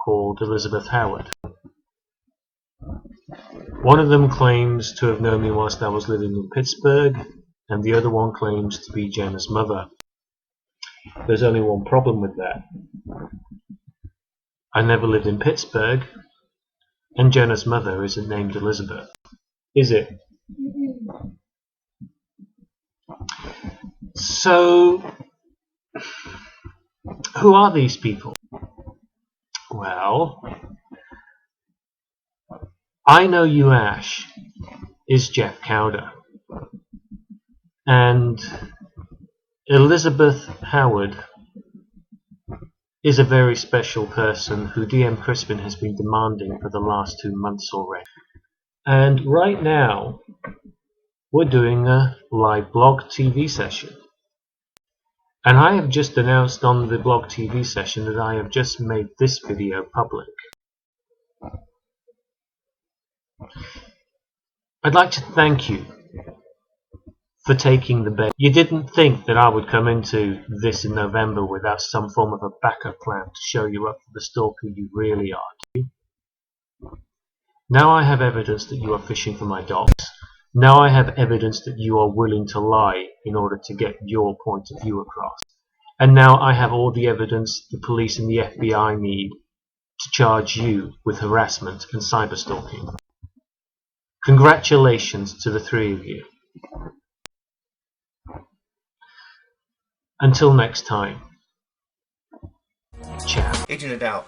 called Elizabeth Howard. One of them claims to have known me whilst I was living in Pittsburgh, and the other one claims to be Jenna's mother. There's only one problem with that. I never lived in Pittsburgh, and Jenna's mother isn't named Elizabeth, is it? So, who are these people? Well, I Know You Ash is Jeff Cowder, and Elizabeth Howard is a very special person who DM Crispin has been demanding for the last 2 months already. And right now, we're doing a live blog TV session. And I have just announced on the blog TV session that I have just made this video public. I'd like to thank you for taking the bait. You didn't think that I would come into this in November without some form of a backup plan to show you up for the stalker you really are, do you? Now I have evidence that you are fishing for my dogs. Now I have evidence that you are willing to lie in order to get your point of view across. And now I have all the evidence the police and the FBI need to charge you with harassment and cyberstalking. Congratulations to the three of you. Until next time. Ciao. Agent of Doubt.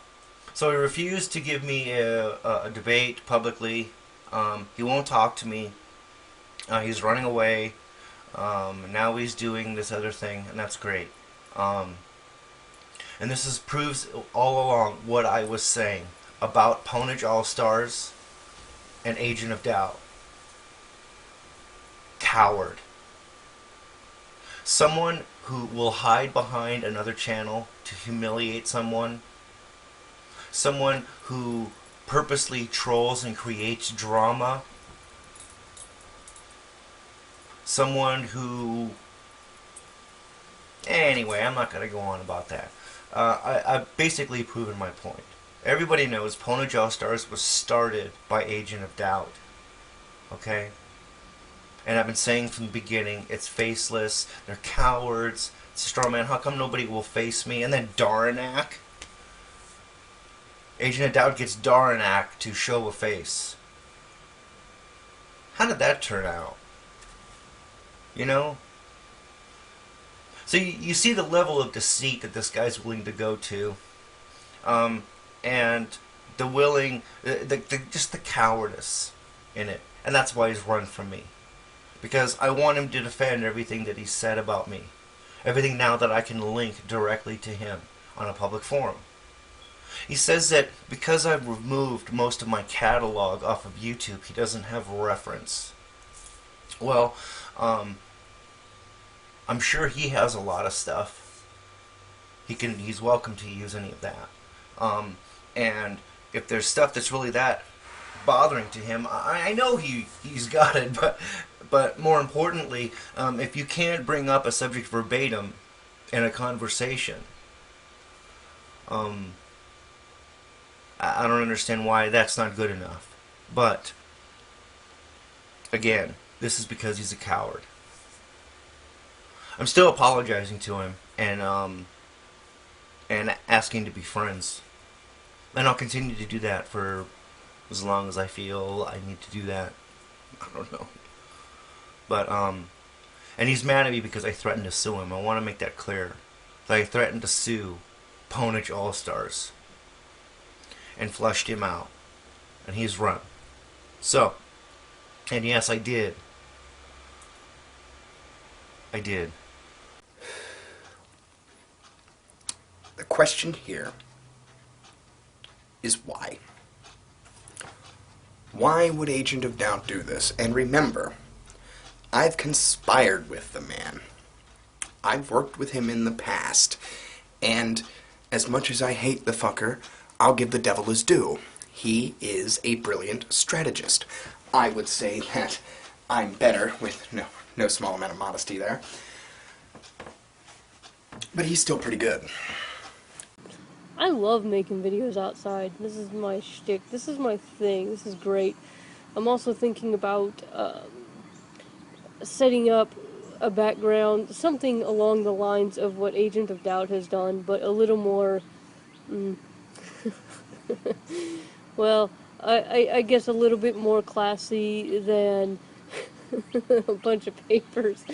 So he refused to give me a debate publicly. He won't talk to me. He's running away. Now he's doing this other thing, and that's great. And this proves all along what I was saying about Ponage All-Stars and Agent of Doubt. Coward. Someone who will hide behind another channel to humiliate someone. Someone who purposely trolls and creates drama. Someone who... Anyway, I'm not going to go on about that. I've basically proven my point. Everybody knows Ponage All-Stars was started by Agent of Doubt. Okay? And I've been saying from the beginning, it's faceless, they're cowards, it's a straw man, how come nobody will face me? And then Daranak. Agent of Doubt gets Daranak to show a face. How did that turn out? You know? So you see the level of deceit that this guy's willing to go to. And the willing, just the cowardice in it. And that's why he's run from me. Because I want him to defend everything that he said about me. Everything now that I can link directly to him on a public forum. He says that because I've removed most of my catalog off of YouTube, he doesn't have reference. Well, I'm sure he has a lot of stuff. He's welcome to use any of that. And if there's stuff that's really that bothering to him, I know he's got it, but more importantly, if you can't bring up a subject verbatim in a conversation, I don't understand why that's not good enough. But again, this is because he's a coward. I'm still apologizing to him and asking to be friends. And I'll continue to do that for as long as I feel I need to do that. I don't know. But, and he's mad at me because I threatened to sue him. I want to make that clear. That I threatened to sue Ponage All-Stars. And flushed him out. and he's run. So, and yes, I did. I did. The question here is why? Why would Agent of Doubt do this? And remember, I've conspired with the man. I've worked with him in the past, and as much as I hate the fucker, I'll give the devil his due. He is a brilliant strategist. I would say that I'm better, with no small amount of modesty there. But he's still pretty good. I love making videos outside. This is my shtick. This is my thing. This is great. I'm also thinking about setting up a background, something along the lines of what Agent of Doubt has done, but a little more, well, I guess a little bit more classy than a bunch of papers,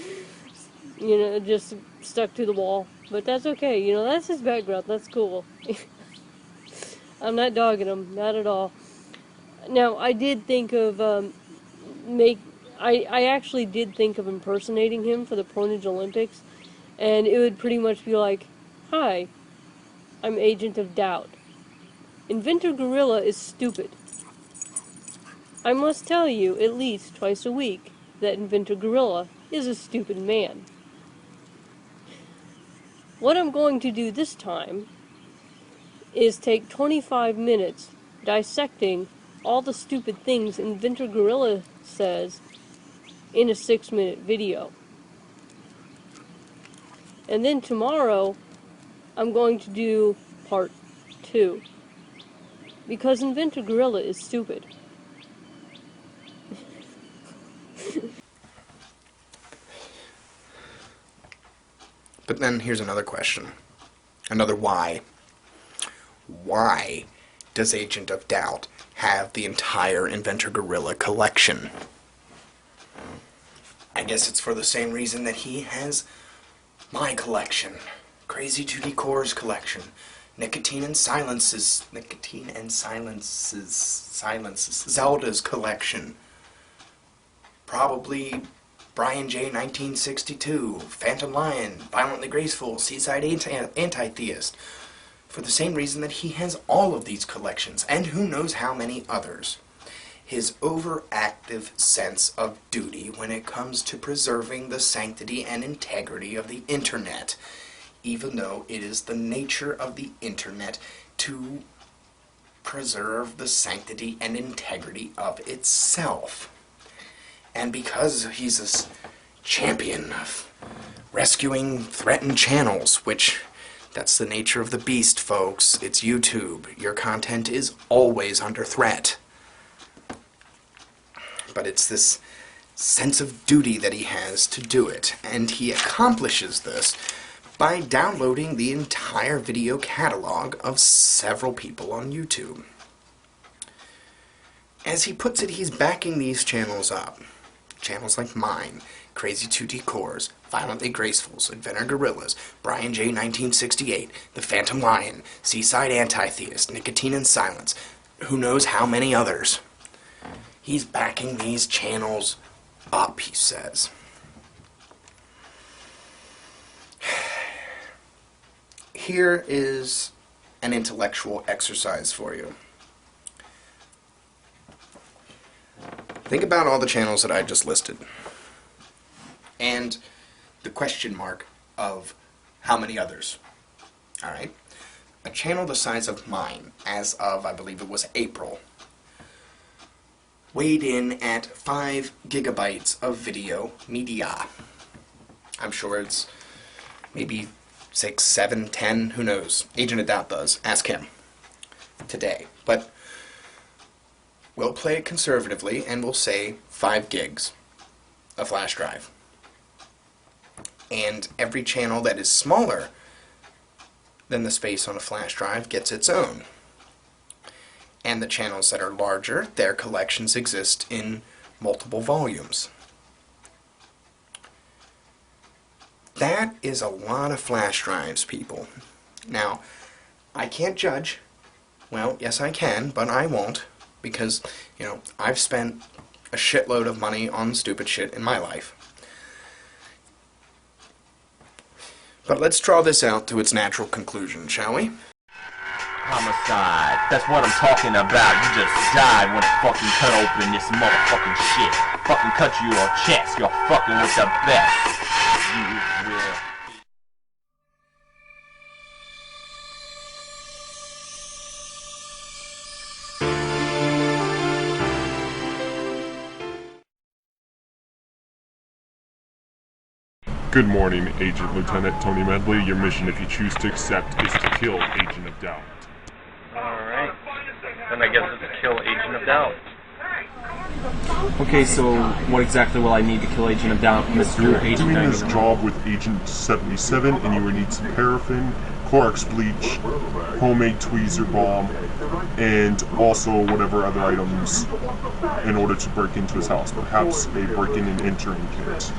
just stuck to the wall. But that's okay, that's his background, that's cool. I'm not dogging him, not at all. Now, I did think of, I actually did think of impersonating him for the Pornage Olympics, and it would pretty much be like, "Hi, I'm Agent of Doubt. InventorGorilla is stupid. I must tell you at least twice a week that InventorGorilla is a stupid man. What I'm going to do this time is take 25 minutes dissecting all the stupid things InventorGorilla says in a 6-minute video. And then tomorrow, I'm going to do part 2. Because InventorGorilla is stupid." But then here's another question. Another why. Why does Agent of Doubt have the entire InventorGorilla collection? I guess it's for the same reason that he has my collection. Crazy 2D Cores collection. Nicotine and Silences. Zelda's collection. Probably Brian J. 1962, ThePhantomLion, Violently Graceful, Seaside Anti-Theist. For the same reason that he has all of these collections, and who knows how many others. His overactive sense of duty when it comes to preserving the sanctity and integrity of the internet, even though it is the nature of the internet to preserve the sanctity and integrity of itself. And because he's a champion of rescuing threatened channels, which that's the nature of the beast, folks. It's YouTube. Your content is always under threat. But it's this sense of duty that he has to do it, and he accomplishes this by downloading the entire video catalog of several people on YouTube. As he puts it, he's backing these channels up. Channels like mine, Crazy 2D Cores, Violently Gracefuls, InventorGorillas, Brian J. 1968, ThePhantomLion, Seaside Anti-Theist, Nicotine and Silence, who knows how many others. He's backing these channels up, he says. Here is an intellectual exercise for you. Think about all the channels that I just listed. And the question mark of how many others. Alright? A channel the size of mine, as of, I believe it was April, weighed in at 5 gigabytes of video media. I'm sure it's maybe 6, 7, 10, who knows. Agent of Doubt does. Ask him today. But we'll play it conservatively, and we'll say 5 gigs, a flash drive. And every channel that is smaller than the space on a flash drive gets its own. And the channels that are larger, their collections exist in multiple volumes. That is a lot of flash drives, people. Now, I can't judge. Well, yes I can, but I won't. because, you know, I've spent a shitload of money on stupid shit in my life. But let's draw this out to its natural conclusion, shall we? Homicide, that's what I'm talking about. You just died when I fucking cut open this motherfucking shit. Fucking cut you your chest. You're fucking with the best. You will. Good morning, Agent Lieutenant Tony Medley. Your mission, if you choose to accept, is to kill Agent of Doubt. Alright. Then I guess it's kill Agent of Doubt. Okay, so what exactly will I need to kill Agent of Doubt, Mr. You're Agent doing 99? this job with Agent 77, and you will need some paraffin, Clorox bleach, homemade tweezer bomb, and also whatever other items in order to break into his house. Perhaps a break-in and entering kit.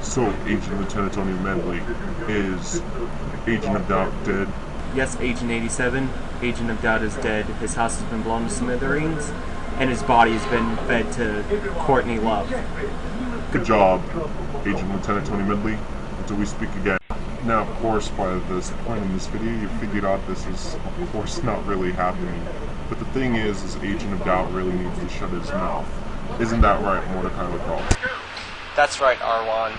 So, Agent Lieutenant Tony Medley, is Agent of Doubt dead? Yes, Agent 87. Agent of Doubt is dead. His house has been blown to smithereens, and his body has been fed to Courtney Love. Good job, Agent Lieutenant Tony Medley. Until we speak again. Now, of course, by this point in this video, you figured out this is, of course, not really happening. But the thing is Agent of Doubt really needs to shut his mouth. Isn't that right, Mortica? That's right, Arwan.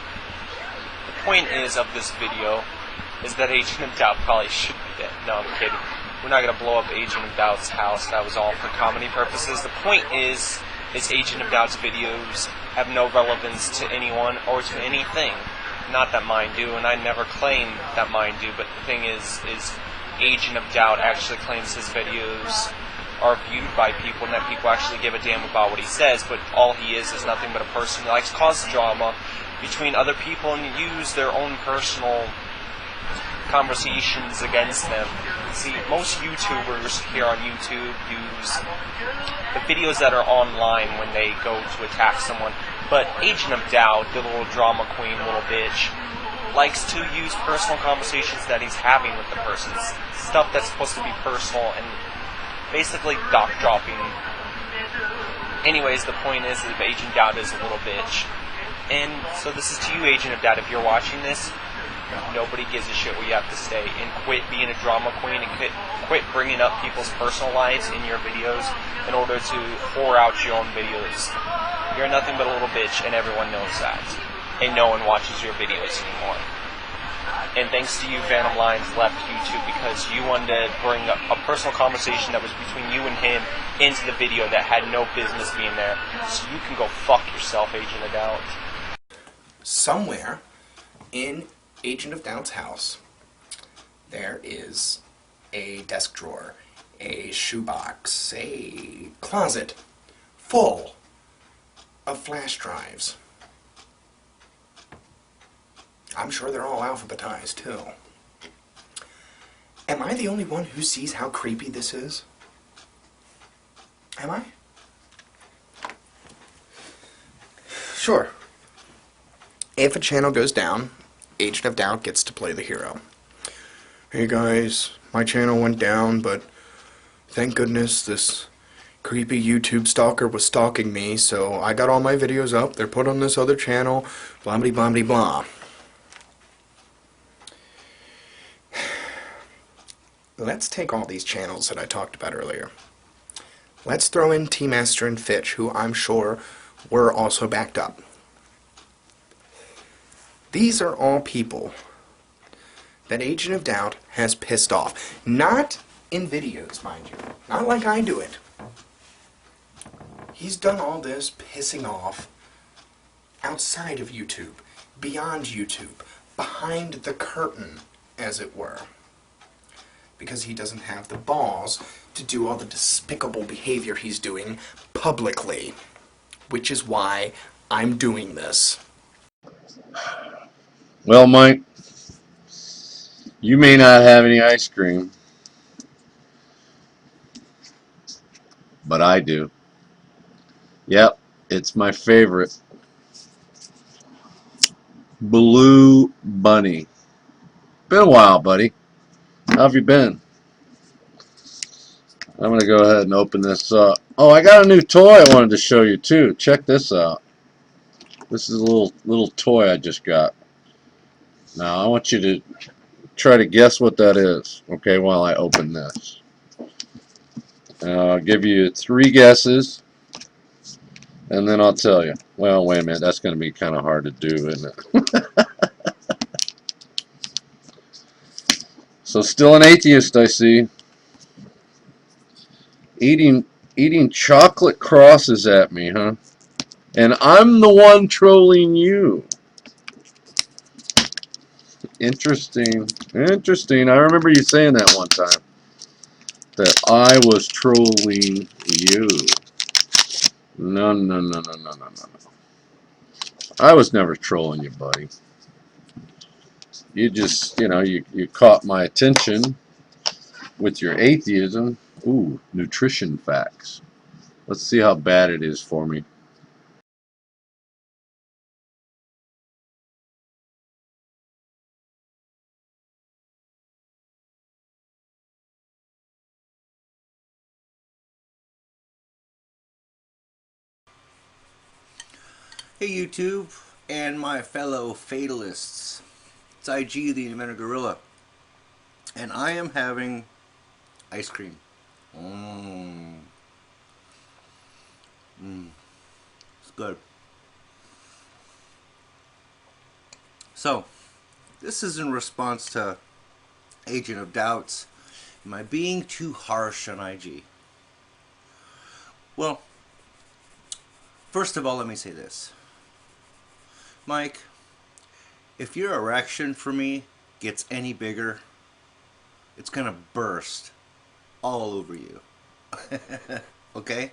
The point is of this video is that Agent of Doubt probably should be dead. No, I'm kidding. We're not going to blow up Agent of Doubt's house. That was all for comedy purposes. The point is Agent of Doubt's videos have no relevance to anyone or to anything. Not that mine do, and I never claim that mine do, but the thing is Agent of Doubt actually claims his videos are viewed by people and that people actually give a damn about what he says, but all he is nothing but a person who likes to cause drama between other people and use their own personal conversations against them. See, most YouTubers here on YouTube use the videos that are online when they go to attack someone, but Agent of Doubt, the little drama queen, little bitch, likes to use personal conversations that he's having with the person. Stuff that's supposed to be personal and basically dock dropping. Anyways, the point is that Agent Doubt is a little bitch. And so this is to you, Agent of Doubt, if you're watching this, nobody gives a shit where you have to stay, and quit being a drama queen and quit bringing up people's personal lives in your videos in order to whore out your own videos. You're nothing but a little bitch, and everyone knows that. And no one watches your videos anymore. And thanks to you, PhantomLion left YouTube because you wanted to bring up a personal conversation that was between you and him into the video that had no business being there. So you can go fuck yourself, Agent of Doubt. Somewhere in Agent of Doubt's house, there is a desk drawer, a shoebox, a closet full of flash drives. I'm sure they're all alphabetized, too. Am I the only one who sees how creepy this is? Am I? Sure. If a channel goes down, Agent of Doubt gets to play the hero. Hey guys, my channel went down, but thank goodness this creepy YouTube stalker was stalking me, so I got all my videos up, they're put on this other channel, blah blah blah blah blah. Let's take all these channels that I talked about earlier. Let's throw in Teamaster and Fitch, who I'm sure were also backed up. These are all people that Agent of Doubt has pissed off. Not in videos, mind you. Not like I do it. He's done all this pissing off outside of YouTube, beyond YouTube, behind the curtain, as it were. Because he doesn't have the balls to do all the despicable behavior he's doing publicly. Which is why I'm doing this. Well, Mike, you may not have any ice cream, but I do. Yep, it's my favorite. Blue Bunny. Been a while, buddy. How have you been? I'm going to go ahead and open this up. Oh, I got a new toy I wanted to show you, too. Check this out. This is a little toy I just got. Now, I want you to try to guess what that is, okay, while I open this. I'll give you 3 guesses, and then I'll tell you. Well, wait a minute. That's going to be kind of hard to do, isn't it? So, still an atheist, I see. Eating chocolate crosses at me, huh? And I'm the one trolling you. Interesting. Interesting. I remember you saying that one time. That I was trolling you. No, no, no, no, no, no, no, no. I was never trolling you, buddy. You just, you caught my attention with your atheism. Ooh, nutrition facts. Let's see how bad it is for me. Hey YouTube and my fellow fatalists. It's IG, the InventorGorilla. And I am having ice cream. It's good. So, this is in response to Agent of Doubt's, am I being too harsh on IG? Well, first of all, let me say this. Mike, if your erection for me gets any bigger, it's gonna burst all over you. Okay?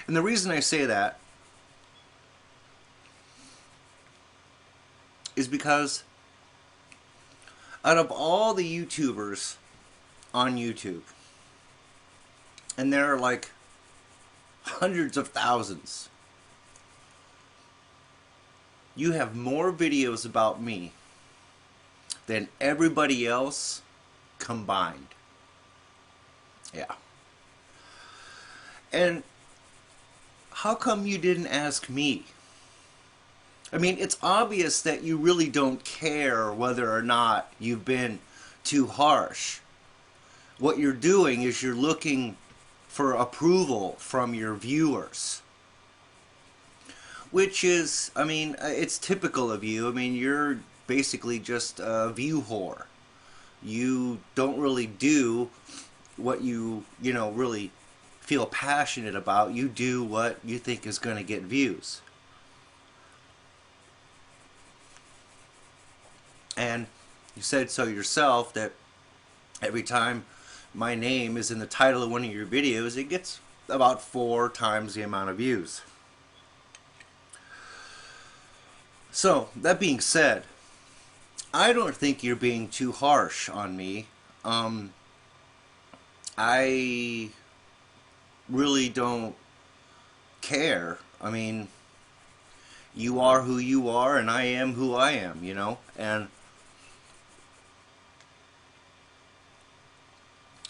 And the reason I say that is because out of all the YouTubers on YouTube, and there are like hundreds of thousands, you have more videos about me than everybody else combined. Yeah. And how come you didn't ask me? I mean, it's obvious that you really don't care whether or not you've been too harsh. What you're doing is you're looking for approval from your viewers. Which is, I mean, it's typical of you. I mean, you're basically just a view whore. You don't really do what you really feel passionate about. You do what you think is going to get views. And you said so yourself that every time my name is in the title of one of your videos, it gets about 4 times the amount of views. So, that being said, I don't think you're being too harsh on me. I really don't care. I mean, you are who you are, and I am who I am, and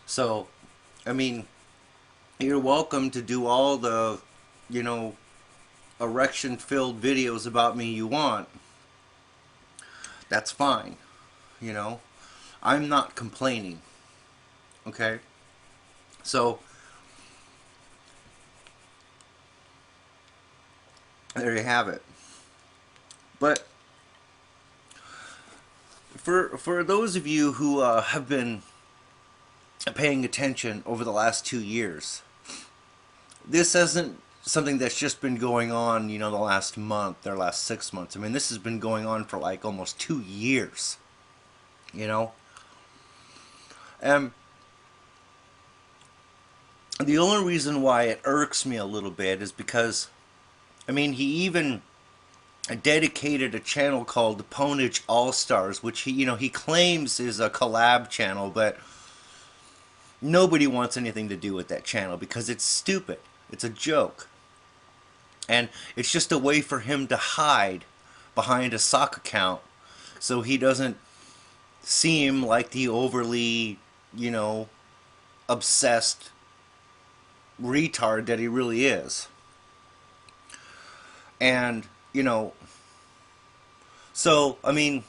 so, I mean, you're welcome to do all the, erection-filled videos about me you want. That's fine, I'm not complaining, okay? So, there you have it. But for those of you who have been paying attention over the last 2 years, this isn't something that's just been going on, the last month or last 6 months. I mean, this has been going on for like almost 2 years, And the only reason why it irks me a little bit is because, I mean, he even dedicated a channel called the Ponage All Stars, which he claims is a collab channel, but nobody wants anything to do with that channel because it's stupid. It's a joke. And it's just a way for him to hide behind a sock account so he doesn't seem like the overly, you know, obsessed retard that he really is. And, you know, so, I mean,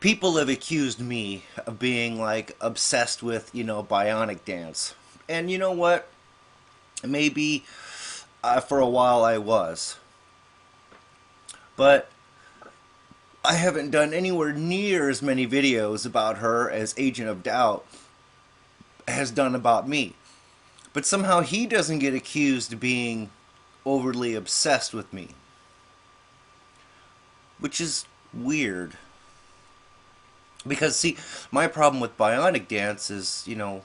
people have accused me of being, like, obsessed with, you know, bionic dance. And you know what? Maybe for a while I was. But I haven't done anywhere near as many videos about her as Agent of Doubt has done about me. But somehow he doesn't get accused of being overly obsessed with me. Which is weird. Because, see, my problem with bionic dance is, you know,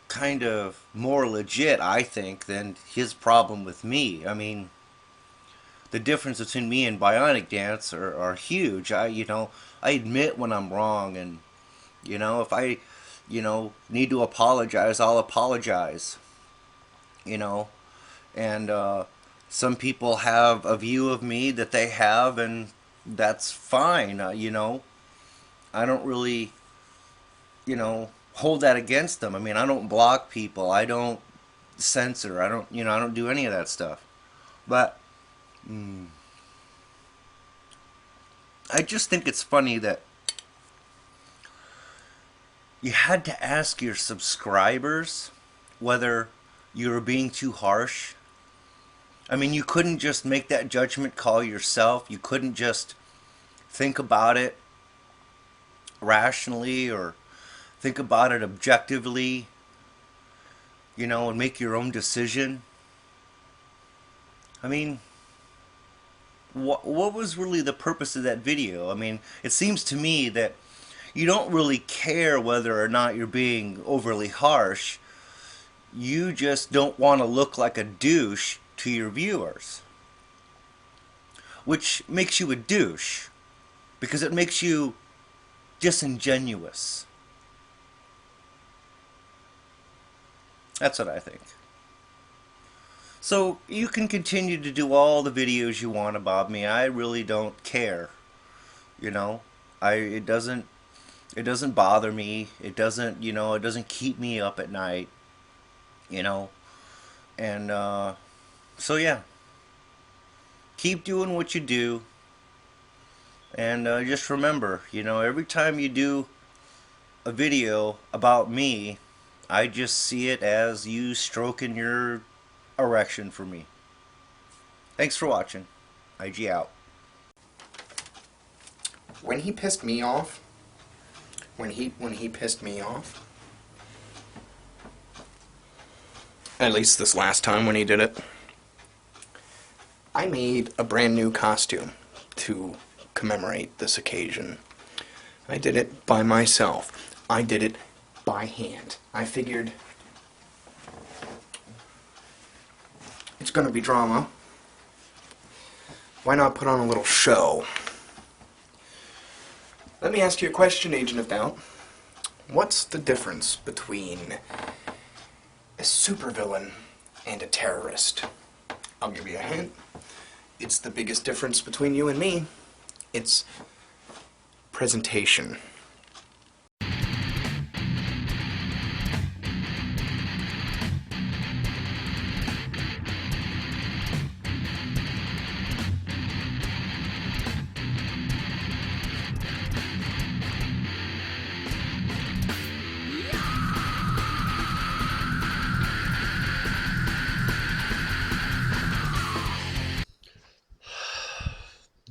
kind of more legit, I think, than his problem with me. I mean, the difference between me and bionic dance are huge. I admit when I'm wrong, and, you know, if I, you know, need to apologize, I'll apologize. You know, and some people have a view of me that they have, and that's fine. You know, I don't really, you know, hold that against them. I mean, I don't block people. I don't censor. I don't do any of that stuff. But I just think it's funny that you had to ask your subscribers whether you were being too harsh. I mean, you couldn't just make that judgment call yourself. You couldn't just think about it rationally or think about it objectively, you know, and make your own decision. I mean, what was really the purpose of that video? I mean, it seems to me that you don't really care whether or not you're being overly harsh. You just don't want to look like a douche to your viewers. Which makes you a douche. Because it makes you disingenuous. That's what I think. So you can continue to do all the videos you want about me. I really don't care. You know, it doesn't bother me. It doesn't, you know, it doesn't keep me up at night. You know, and so yeah, keep doing what you do, and just remember, you know, every time you do a video about me, I just see it as you stroking your erection for me. Thanks for watching. IG out. When he pissed me off, when he pissed me off, at least this last time when he did it, I made a brand new costume to commemorate this occasion. I did it by myself. I did it by hand. I figured it's gonna be drama. Why not put on a little show? Let me ask you a question, Agent of Doubt. What's the difference between a supervillain and a terrorist? I'll give you a hint. It's the biggest difference between you and me. It's presentation.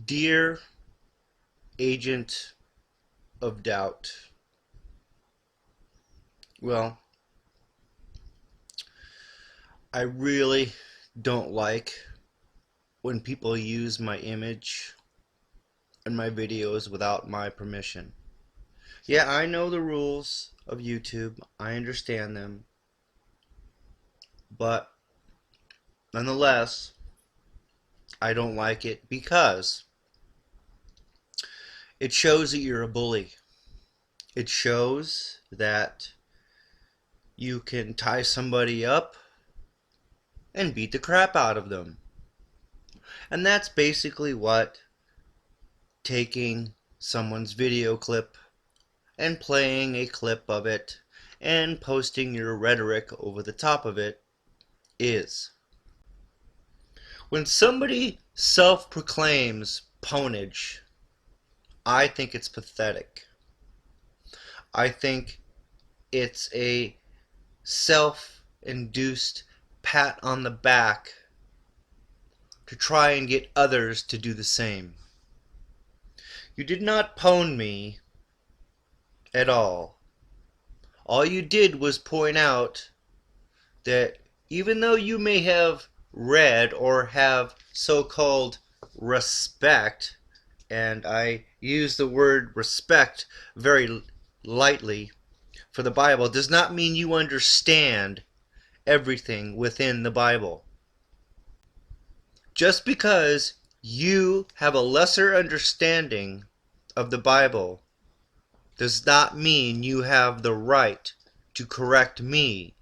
Dear Agent of Doubt, well, I really don't like when people use my image in my videos without my permission. Yeah, I know the rules of YouTube. I understand them. But nonetheless, I don't like it because it shows that you're a bully. It shows that you can tie somebody up and beat the crap out of them. And that's basically what taking someone's video clip and playing a clip of it and posting your rhetoric over the top of it is. When somebody self-proclaims ponage, I think it's pathetic. I think it's a self-induced pat on the back to try and get others to do the same. You did not pwn me at all. All you did was point out that even though you may have read or have so-called respect, and I use the word respect very lightly for the Bible, does not mean you understand everything within the Bible. Just because you have a lesser understanding of the Bible does not mean you have the right to correct me,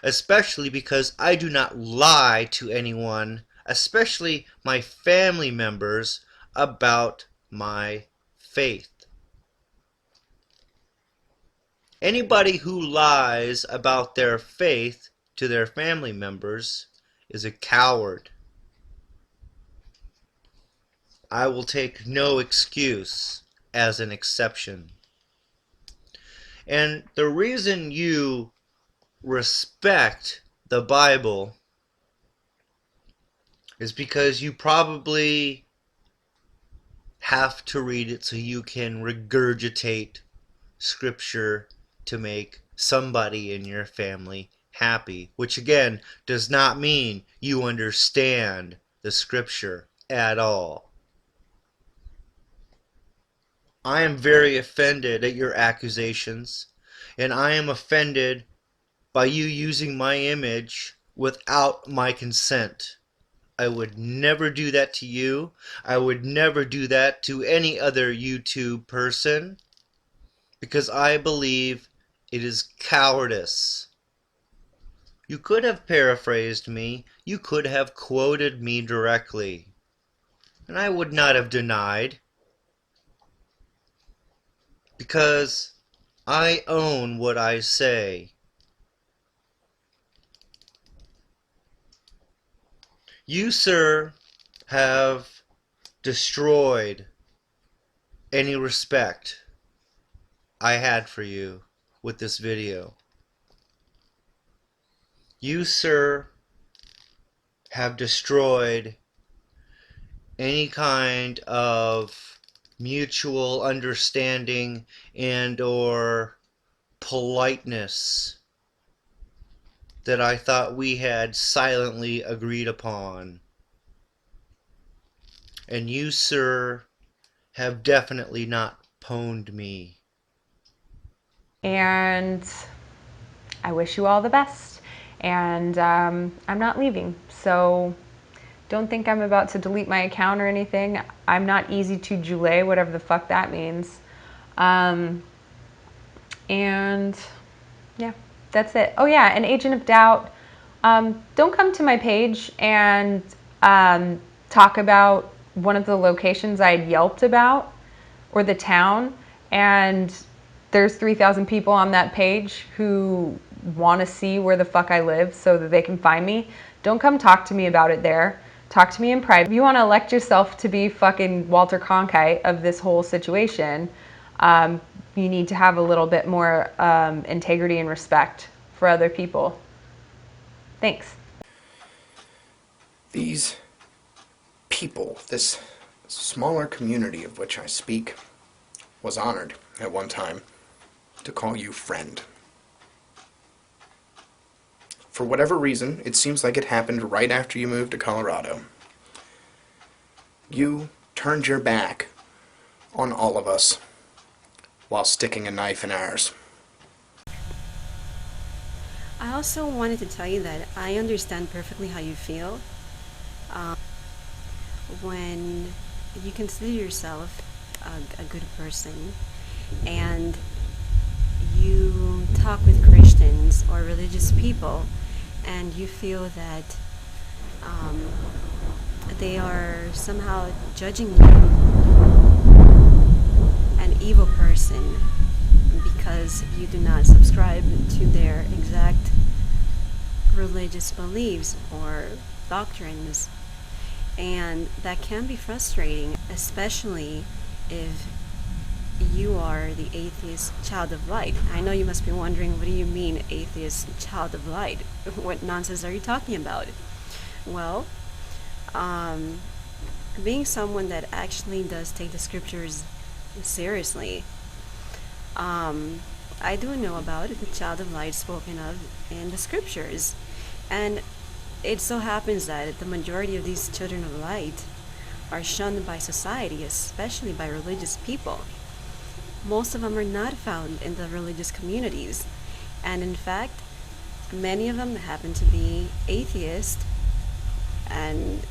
especially because I do not lie to anyone, especially my family members, about my faith. Anybody who lies about their faith to their family members is a coward. I will take no excuse as an exception. And the reason you respect the Bible is because you probably have to read it so you can regurgitate scripture to make somebody in your family happy, which again does not mean you understand the scripture at all. I am very offended at your accusations, and I am offended by you using my image without my consent. I would never do that to you. I would never do that to any other YouTube person, because I believe it is cowardice. You could have paraphrased me. You could have quoted me directly, and I would not have denied, because I own what I say. You, sir, have destroyed any respect I had for you with this video. You, sir, have destroyed any kind of mutual understanding and or politeness that I thought we had silently agreed upon. And you, sir, have definitely not pwned me. And I wish you all the best. And I'm not leaving, so don't think I'm about to delete my account or anything. I'm not easy to jouler, whatever the fuck that means. And yeah, that's it. Oh yeah, and Agent of Doubt, don't come to my page and talk about one of the locations I had yelped about, or the town, and there's 3,000 people on that page who want to see where the fuck I live so that they can find me. Don't come talk to me about it there. Talk to me in private. If you want to elect yourself to be fucking Walter Cronkite of this whole situation, you need to have a little bit more integrity and respect for other people. Thanks. These people, this smaller community of which I speak, was honored at one time to call you friend. For whatever reason, it seems like it happened right after you moved to Colorado. You turned your back on all of us while sticking a knife in ours. I also wanted to tell you that I understand perfectly how you feel when you consider yourself a good person and you talk with Christians or religious people, and you feel that they are somehow judging you, an evil person, because you do not subscribe to their exact religious beliefs or doctrines. And that can be frustrating, especially if you are the atheist child of light. I know you must be wondering, what do you mean, atheist child of light? What nonsense are you talking about? Well, being someone that actually does take the scriptures seriously, I do know about the child of light spoken of in the scriptures. And it so happens that the majority of these children of light are shunned by society, especially by religious people. Most of them are not found in the religious communities, and in fact, many of them happen to be atheists, and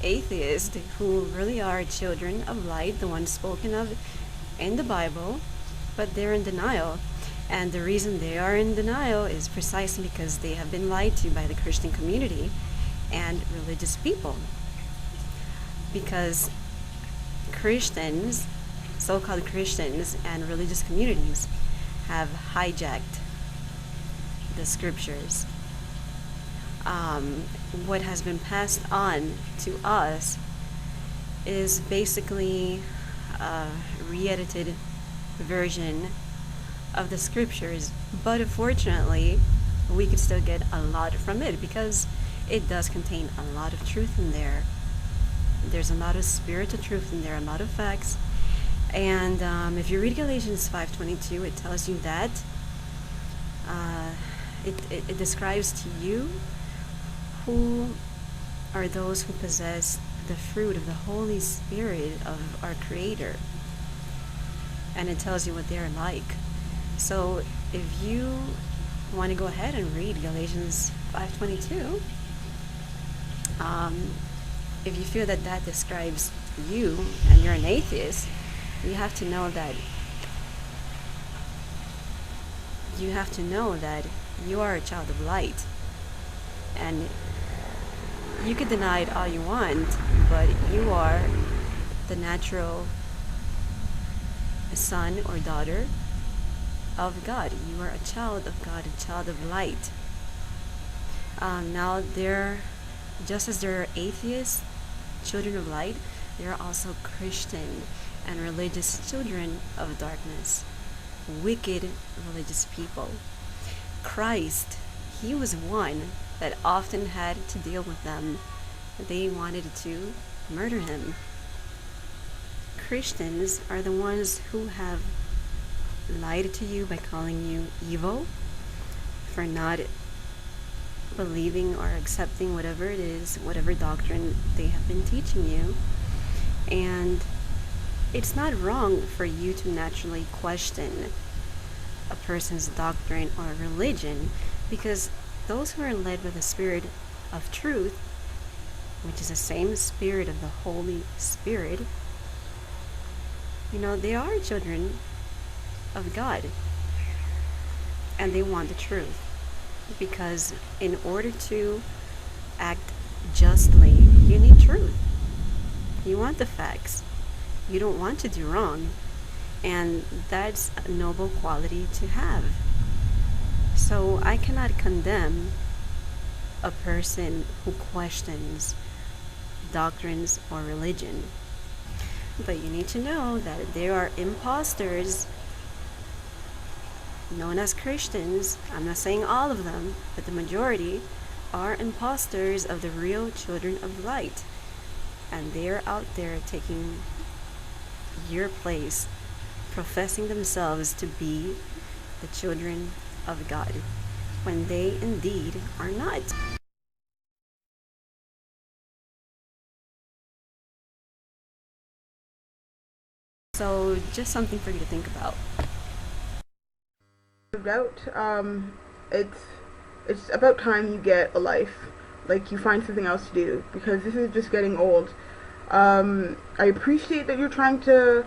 atheists who really are children of light, the ones spoken of in the Bible, but they're in denial. And the reason they are in denial is precisely because they have been lied to by the Christian community and religious people. Because Christians, so-called Christians and religious communities, have hijacked the scriptures. What has been passed on to us is basically a re-edited version of the scriptures, but unfortunately we could still get a lot from it because it does contain a lot of truth in there. There's a lot of spiritual truth in there, a lot of facts. And if you read Galatians 5:22, it tells you that it describes to you who are those who possess the fruit of the Holy Spirit of our Creator, and it tells you what they're like. So if you want to go ahead and read Galatians 5:22, if you feel that that describes you and you're an atheist, you have to know that you are a child of light. And you could deny it all you want, but you are the natural son or daughter of God. You are a child of God, a child of light. Now, just as there are atheists, children of light, there are also Christian and religious children of darkness, wicked religious people. Christ, he was one that often had to deal with them. They wanted to murder him. Christians are the ones who have lied to you by calling you evil for not believing or accepting whatever it is, whatever doctrine they have been teaching you. And it's not wrong for you to naturally question a person's doctrine or religion, because those who are led by the Spirit of truth, which is the same Spirit of the Holy Spirit, they are children of God, and they want the truth, because in order to act justly, you need truth. You want the facts. You don't want to do wrong, and that's a noble quality to have. So I cannot condemn a person who questions doctrines or religion, but you need to know that there are imposters known as Christians. I'm not saying all of them, but the majority are imposters of the real children of light, and they're out there taking your place, professing themselves to be the children of God, when they indeed are not. So just something for you to think about. Doubt, it's about time you get a life, like you find something else to do, because this is just getting old. I appreciate that you're trying to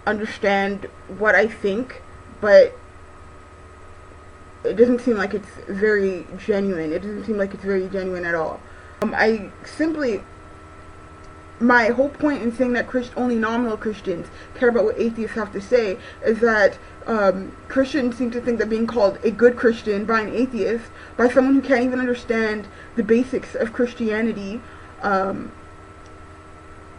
understand what I think, but it doesn't seem like it's very genuine. It doesn't seem like it's very genuine at all. My whole point in saying that only nominal Christians care about what atheists have to say is that Christians seem to think that being called a good Christian by an atheist, by someone who can't even understand the basics of Christianity,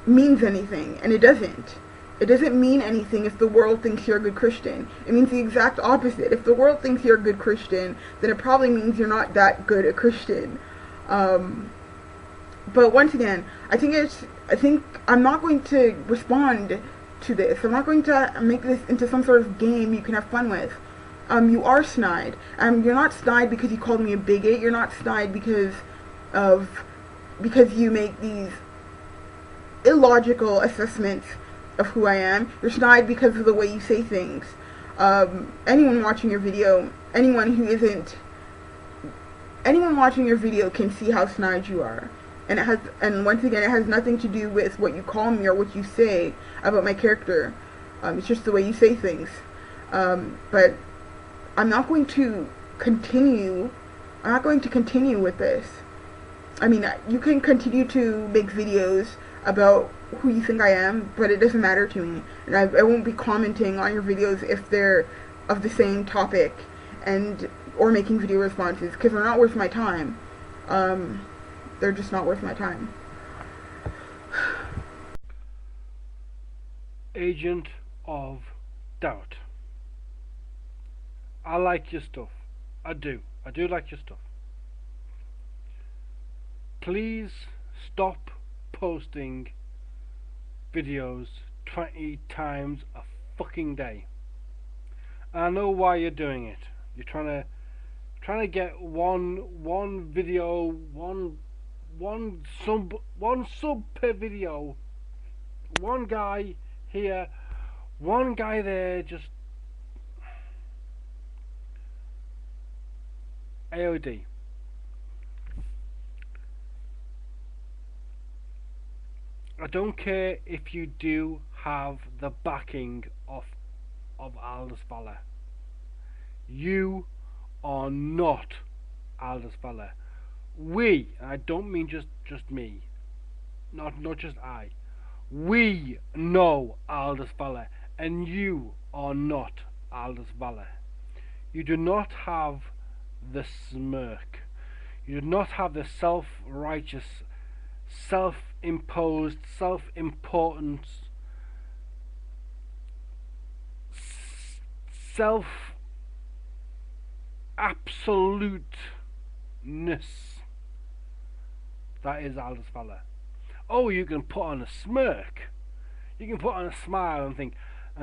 means anything, and it doesn't. It doesn't mean anything if the world thinks you're a good Christian. It means the exact opposite. If the world thinks you're a good Christian, then it probably means you're not that good a Christian. But once again, I think I'm not going to respond to this. I'm not going to make this into some sort of game you can have fun with. You are snide. You're not snide because you called me a bigot. You're not snide because you make these illogical assessments of who I am. You're snide because of the way you say things. Anyone watching your video can see how snide you are. And once again, it has nothing to do with what you call me or what you say about my character. It's just the way you say things. But I'm not going to continue with this. I mean, you can continue to make videos about who you think I am, but it doesn't matter to me. And I won't be commenting on your videos if they're of the same topic or making video responses, because they're not worth my time. They're just not worth my time. Agent of Doubt. I like your stuff. I do like your stuff. Please stop posting videos 20 times a fucking day. I know why you're doing it. You're trying to get one video, one sub per video, one guy here, one guy there, just AOD. I don't care if you do have the backing of AldusValor. You are not AldusValor. We, and I don't mean just me, not just I. We know AldusValor, and you are not AldusValor. You do not have the smirk. You do not have the self-righteous, self-imposed, self-importance, self-absoluteness that is AldusValor. Oh, you can put on a smirk. You can put on a smile and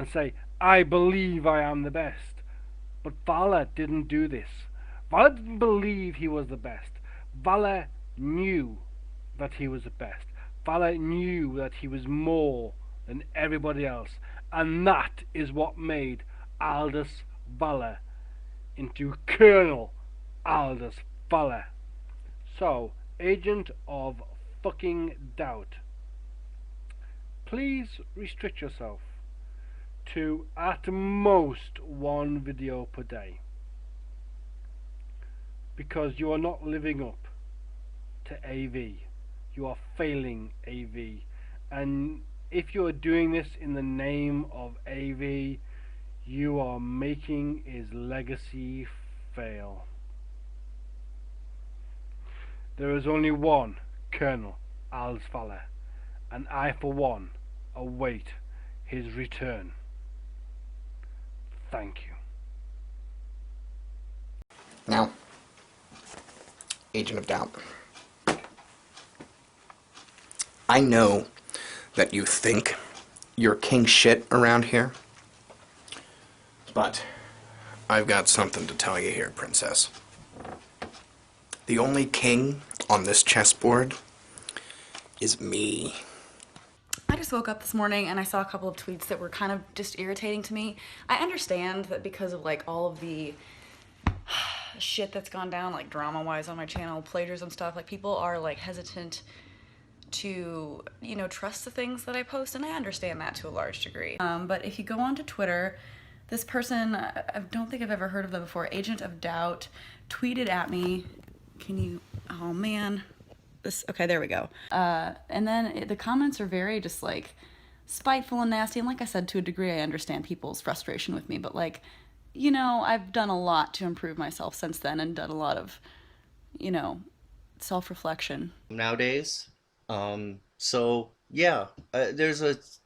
say, I believe I am the best. But Valor didn't do this. Valor didn't believe he was the best. Valor knew that he was the best. Valor knew that he was more than everybody else. And that is what made AldusValor into Colonel AldusValor. So, Agent of fucking Doubt, please restrict yourself to at most one video per day, because you are not living up to AV. You are failing AV, and if you are doing this in the name of AV, you are making his legacy fail. There is only one Colonel AldusValor, and I for one await his return. Thank you. Now, Agent of Doubt, I know that you think you're king shit around here, but I've got something to tell you here, princess. The only king on this chessboard is me. I just woke up this morning and I saw a couple of tweets that were kind of just irritating to me. I understand that because of like all of the shit that's gone down, like drama-wise on my channel, plagiarism stuff, like people are like hesitant to, you know, trust the things that I post, and I understand that to a large degree. But if you go onto Twitter, this person, I don't think I've ever heard of them before, AgentOfDoubt, tweeted at me. Can you, oh man, this, okay, there we go. And then the comments are very just like spiteful and nasty, and like I said, to a degree I understand people's frustration with me, but like, you know, I've done a lot to improve myself since then and done a lot of, you know, self-reflection. Nowadays, so yeah, there's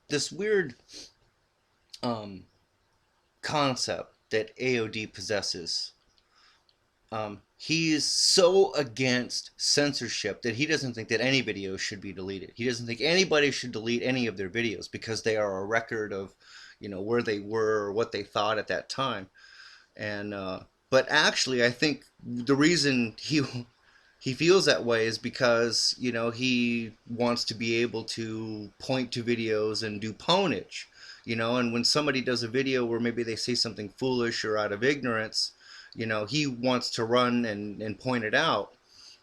this weird concept that AOD possesses. He's so against censorship that he doesn't think that any videos should be deleted. He doesn't think anybody should delete any of their videos because they are a record of, you know, where they were or what they thought at that time. And but actually, I think the reason he feels that way is because, you know, he wants to be able to point to videos and do ponage, you know, and when somebody does a video where maybe they say something foolish or out of ignorance, you know, he wants to run and point it out.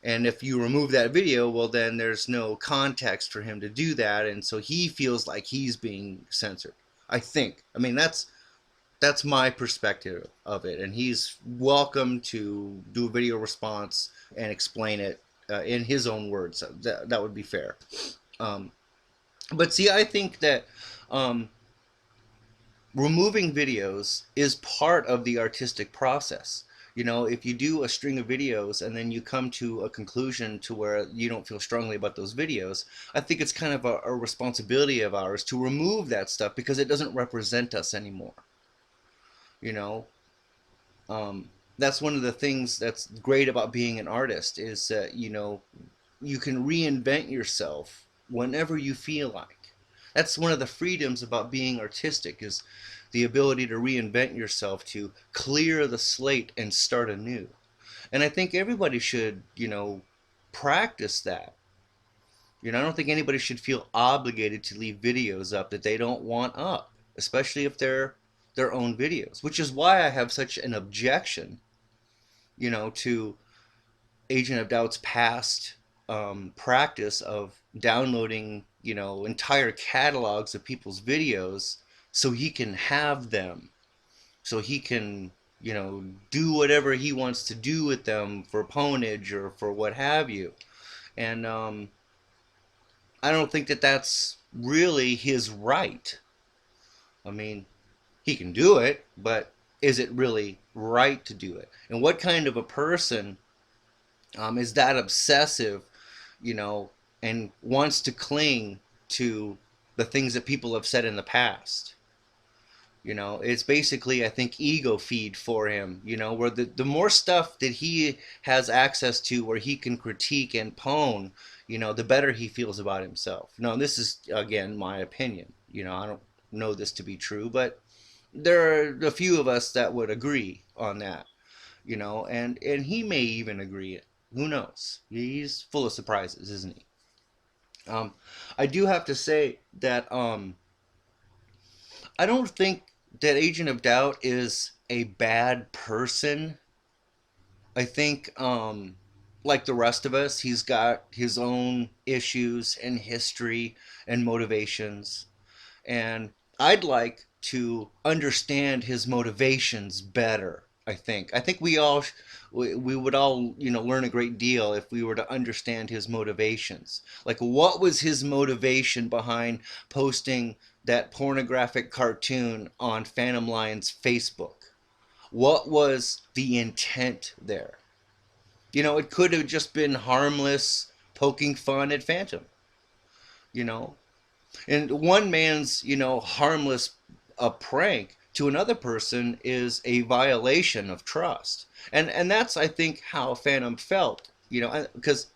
And if you remove that video, well, then there's no context for him to do that, and so he feels like he's being censored, I think. I mean, that's my perspective of it, and he's welcome to do a video response and explain it in his own words. That would be fair. But see, I think that removing videos is part of the artistic process. You know, if you do a string of videos and then you come to a conclusion to where you don't feel strongly about those videos, I think it's kind of a responsibility of ours to remove that stuff because it doesn't represent us anymore. You know, that's one of the things that's great about being an artist is that, you know, you can reinvent yourself whenever you feel like. That's one of the freedoms about being artistic, is the ability to reinvent yourself, to clear the slate and start anew. And I think everybody should, you know, practice that. You know, I don't think anybody should feel obligated to leave videos up that they don't want up, especially if they're their own videos, which is why I have such an objection, you know, to Agent of Doubt's past practice of downloading, you know, entire catalogs of people's videos so he can have them, so he can, you know, do whatever he wants to do with them for ponage or for what have you. And I don't think that that's really his right. I mean, he can do it, but is it really right to do it? And what kind of a person is that obsessive, you know, and wants to cling to the things that people have said in the past? You know, it's basically, I think, ego feed for him, you know, where the more stuff that he has access to where he can critique and pwn, you know, the better he feels about himself. Now, this is, again, my opinion. You know, I don't know this to be true, but there are a few of us that would agree on that, you know, and he may even agree. Who knows? He's full of surprises, isn't he? I do have to say that I don't think that Agent of Doubt is a bad person. I think, like the rest of us, he's got his own issues and history and motivations, and I'd like to understand his motivations better. I think we would all, you know, learn a great deal if we were to understand his motivations. Like, what was his motivation behind posting that pornographic cartoon on PhantomLion's Facebook? What was the intent there? You know, it could have just been harmless poking fun at Phantom, you know. And one man's, you know, harmless prank to another person is a violation of trust. And that's, I think, how Phantom felt, you know, because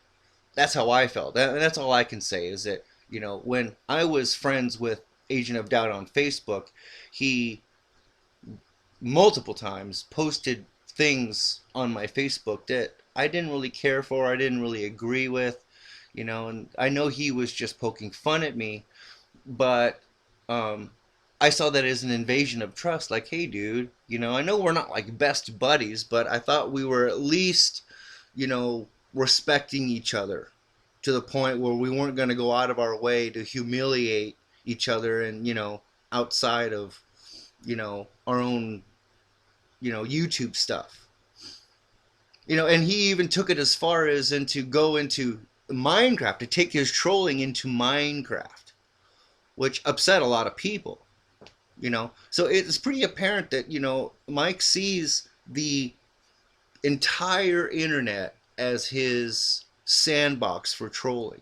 that's how I felt. And that's all I can say is that, you know, when I was friends with Agent of Doubt on Facebook, he multiple times posted things on my Facebook that I didn't really care for, I didn't really agree with, you know, and I know he was just poking fun at me, but I saw that as an invasion of trust. Like, hey, dude, you know, I know we're not like best buddies, but I thought we were at least, you know, respecting each other to the point where we weren't going to go out of our way to humiliate each other and, outside of, our own, YouTube stuff. And he even took it as far as go into Minecraft, to take his trolling into Minecraft, which upset a lot of people, So it's pretty apparent that, Mike sees the entire internet as his sandbox for trolling.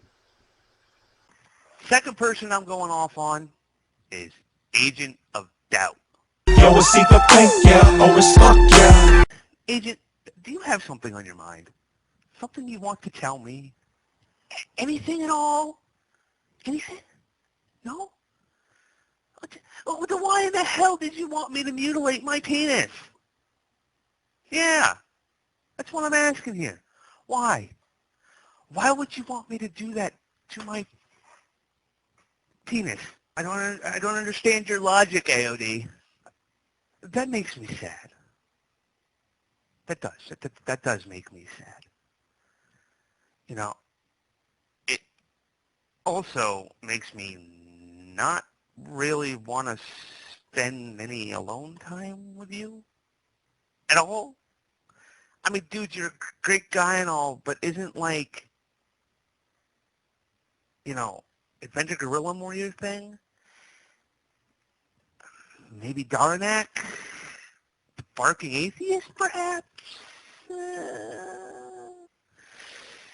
Second person I'm going off on is Agent of Doubt. Yo, it's either pink, yeah, or it's fuck, yeah. Agent, do you have something on your mind? Something you want to tell me? Anything at all? Anything? No? Oh, then why in the hell did you want me to mutilate my penis? Yeah, that's what I'm asking here. Why? Why would you want me to do that to my penis? I don't understand your logic, AOD. That makes me sad. That does make me sad. It also makes me not really want to spend any alone time with you at all. I mean, dude, you're a great guy and all, but isn't InventorGorilla more your thing? Maybe Darnak? The Barking Atheist, perhaps?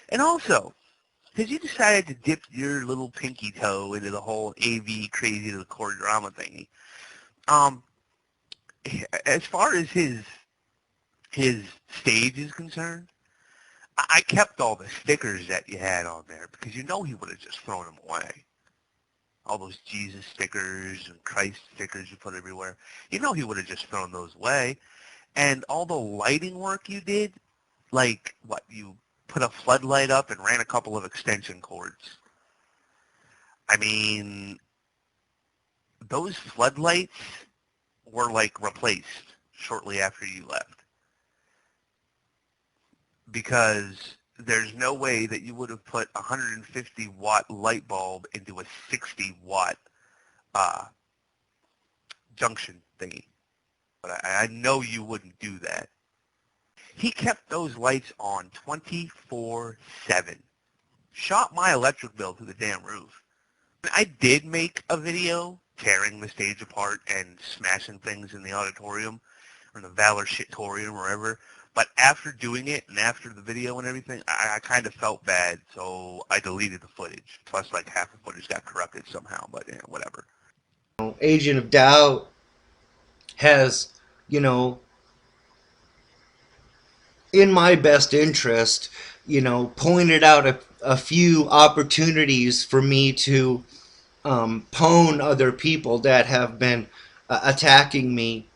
And also, because you decided to dip your little pinky toe into the whole AV crazy to the core drama thingy, as far as his stage is concerned, I kept all the stickers that you had on there because he would have just thrown them away. All those Jesus stickers and Christ stickers you put everywhere. He would have just thrown those away. And all the lighting work you did, you put a floodlight up and ran a couple of extension cords. I mean, those floodlights were replaced shortly after you left. Because there's no way that you would have put a 150 watt light bulb into a 60 watt junction thingy. But I know you wouldn't do that. He kept those lights on 24/7. Shot my electric bill through the damn roof. I did make a video tearing the stage apart and smashing things in the auditorium or the Valor Shitorium or wherever. But after doing it and after the video and everything, I kind of felt bad, so I deleted the footage. Plus, half the footage got corrupted somehow, but whatever. Agent of Doubt has, in my best interest, pointed out a few opportunities for me to pwn other people that have been attacking me.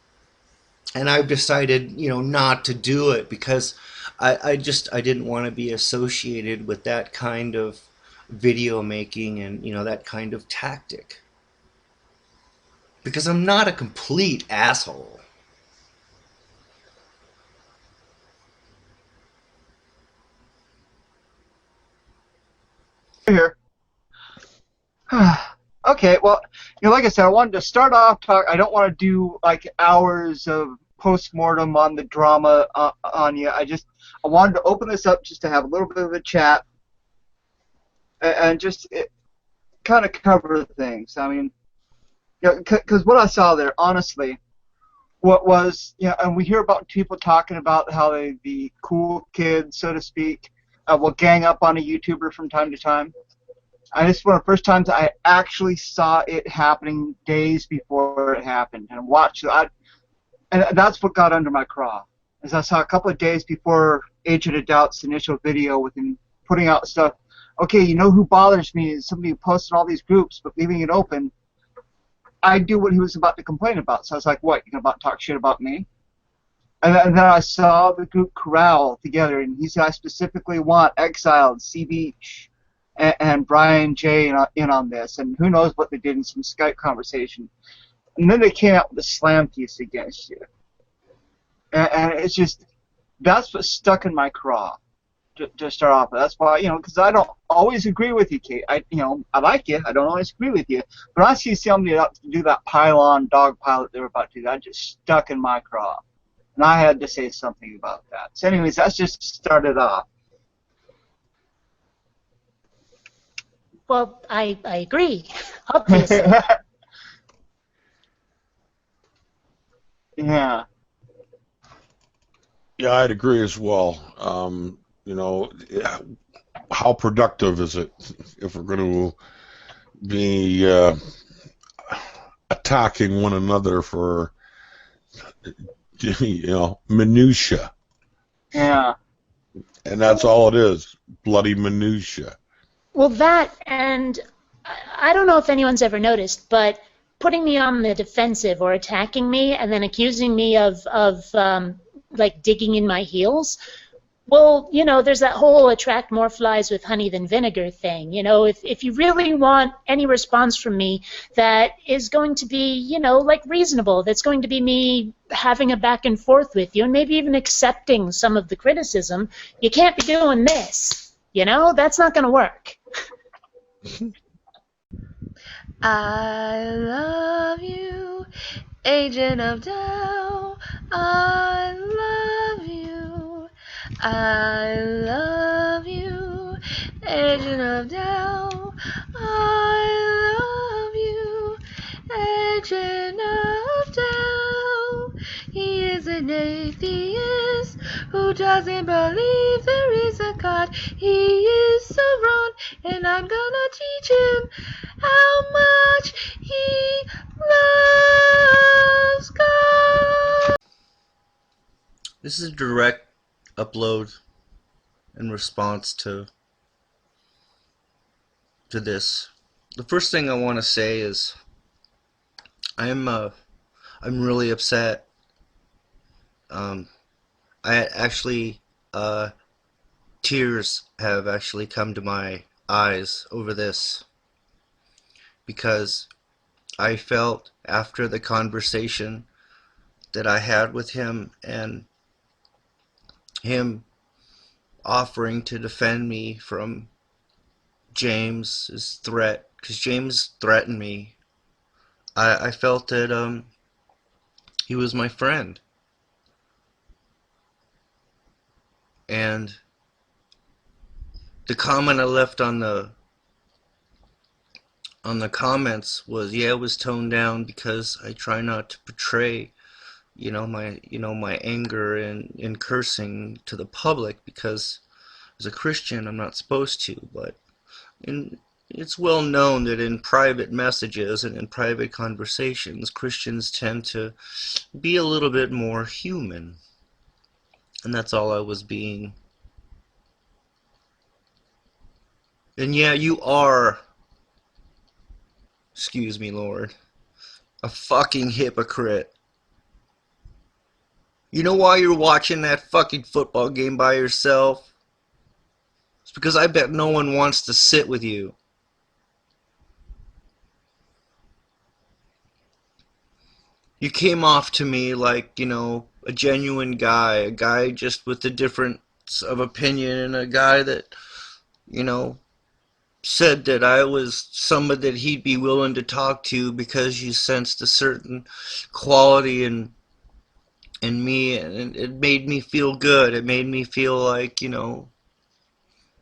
And I've decided, not to do it because I didn't want to be associated with that kind of video making and, that kind of tactic. Because I'm not a complete asshole. Here. Okay, well, like I said, I wanted to start off I don't want to do hours of post-mortem on the drama on you. I wanted to open this up just to have a little bit of a chat and just kind of cover things. I mean, because what I saw there, honestly, what was, and we hear about people talking about how the cool kids, so to speak, will gang up on a YouTuber from time to time. And this is one of the first times I actually saw it happening days before it happened, and watched it. And that's what got under my craw, is I saw a couple of days before Agent of Doubt's initial video with him putting out stuff. Okay, who bothers me is somebody who posted all these groups, but leaving it open. I do what he was about to complain about. So I was like, what, you're about to talk shit about me? And then I saw the group corral together, and he said, I specifically want Exiled, C Beach, and Brian J in on this, and who knows what they did in some Skype conversation. And then they came out with a slam piece against you. And it's just, that's what stuck in my craw. to start off with. That's why, because I don't always agree with you, Kate. I like you. I don't always agree with you. But when I see somebody do that pylon dog pilot they were about to do, that just stuck in my craw. And I had to say something about that. So anyways, that's just started off. Well, I agree, obviously. Yeah. Yeah, I'd agree as well. How productive is it if we're going to be attacking one another for, minutia? Yeah. And that's all it is, bloody minutia. Well, that, and I don't know if anyone's ever noticed, but putting me on the defensive or attacking me and then accusing me of like digging in my heels, well, there's that whole attract more flies with honey than vinegar thing. If you really want any response from me that is going to be, like reasonable, that's going to be me having a back and forth with you and maybe even accepting some of the criticism, you can't be doing this. That's not going to work. I love you, Agent of Doubt. I love you. I love you, Agent of Doubt. I love you, Agent of Doubt. He is an atheist who doesn't believe there is a God. He is so wrong, and I'm gonna teach him how much he loves God. This is a direct upload in response to this. The first thing I want to say is I'm really upset. I actually tears have actually come to my eyes over this, because I felt after the conversation that I had with him and him offering to defend me from James's threat, because James threatened me, I felt that he was my friend. And the comment I left on the comments was, yeah, it was toned down because I try not to portray my anger and cursing to the public, because as a Christian I'm not supposed to, but it's well known that in private messages and in private conversations, Christians tend to be a little bit more human. And that's all I was being. And yeah, you are, excuse me, Lord, a fucking hypocrite. You know why you're watching that fucking football game by yourself? It's because I bet no one wants to sit with you. You came off to me like, a genuine guy, a guy just with a difference of opinion, and a guy that, said that I was somebody that he'd be willing to talk to because you sensed a certain quality in me, and it made me feel good. It made me feel like,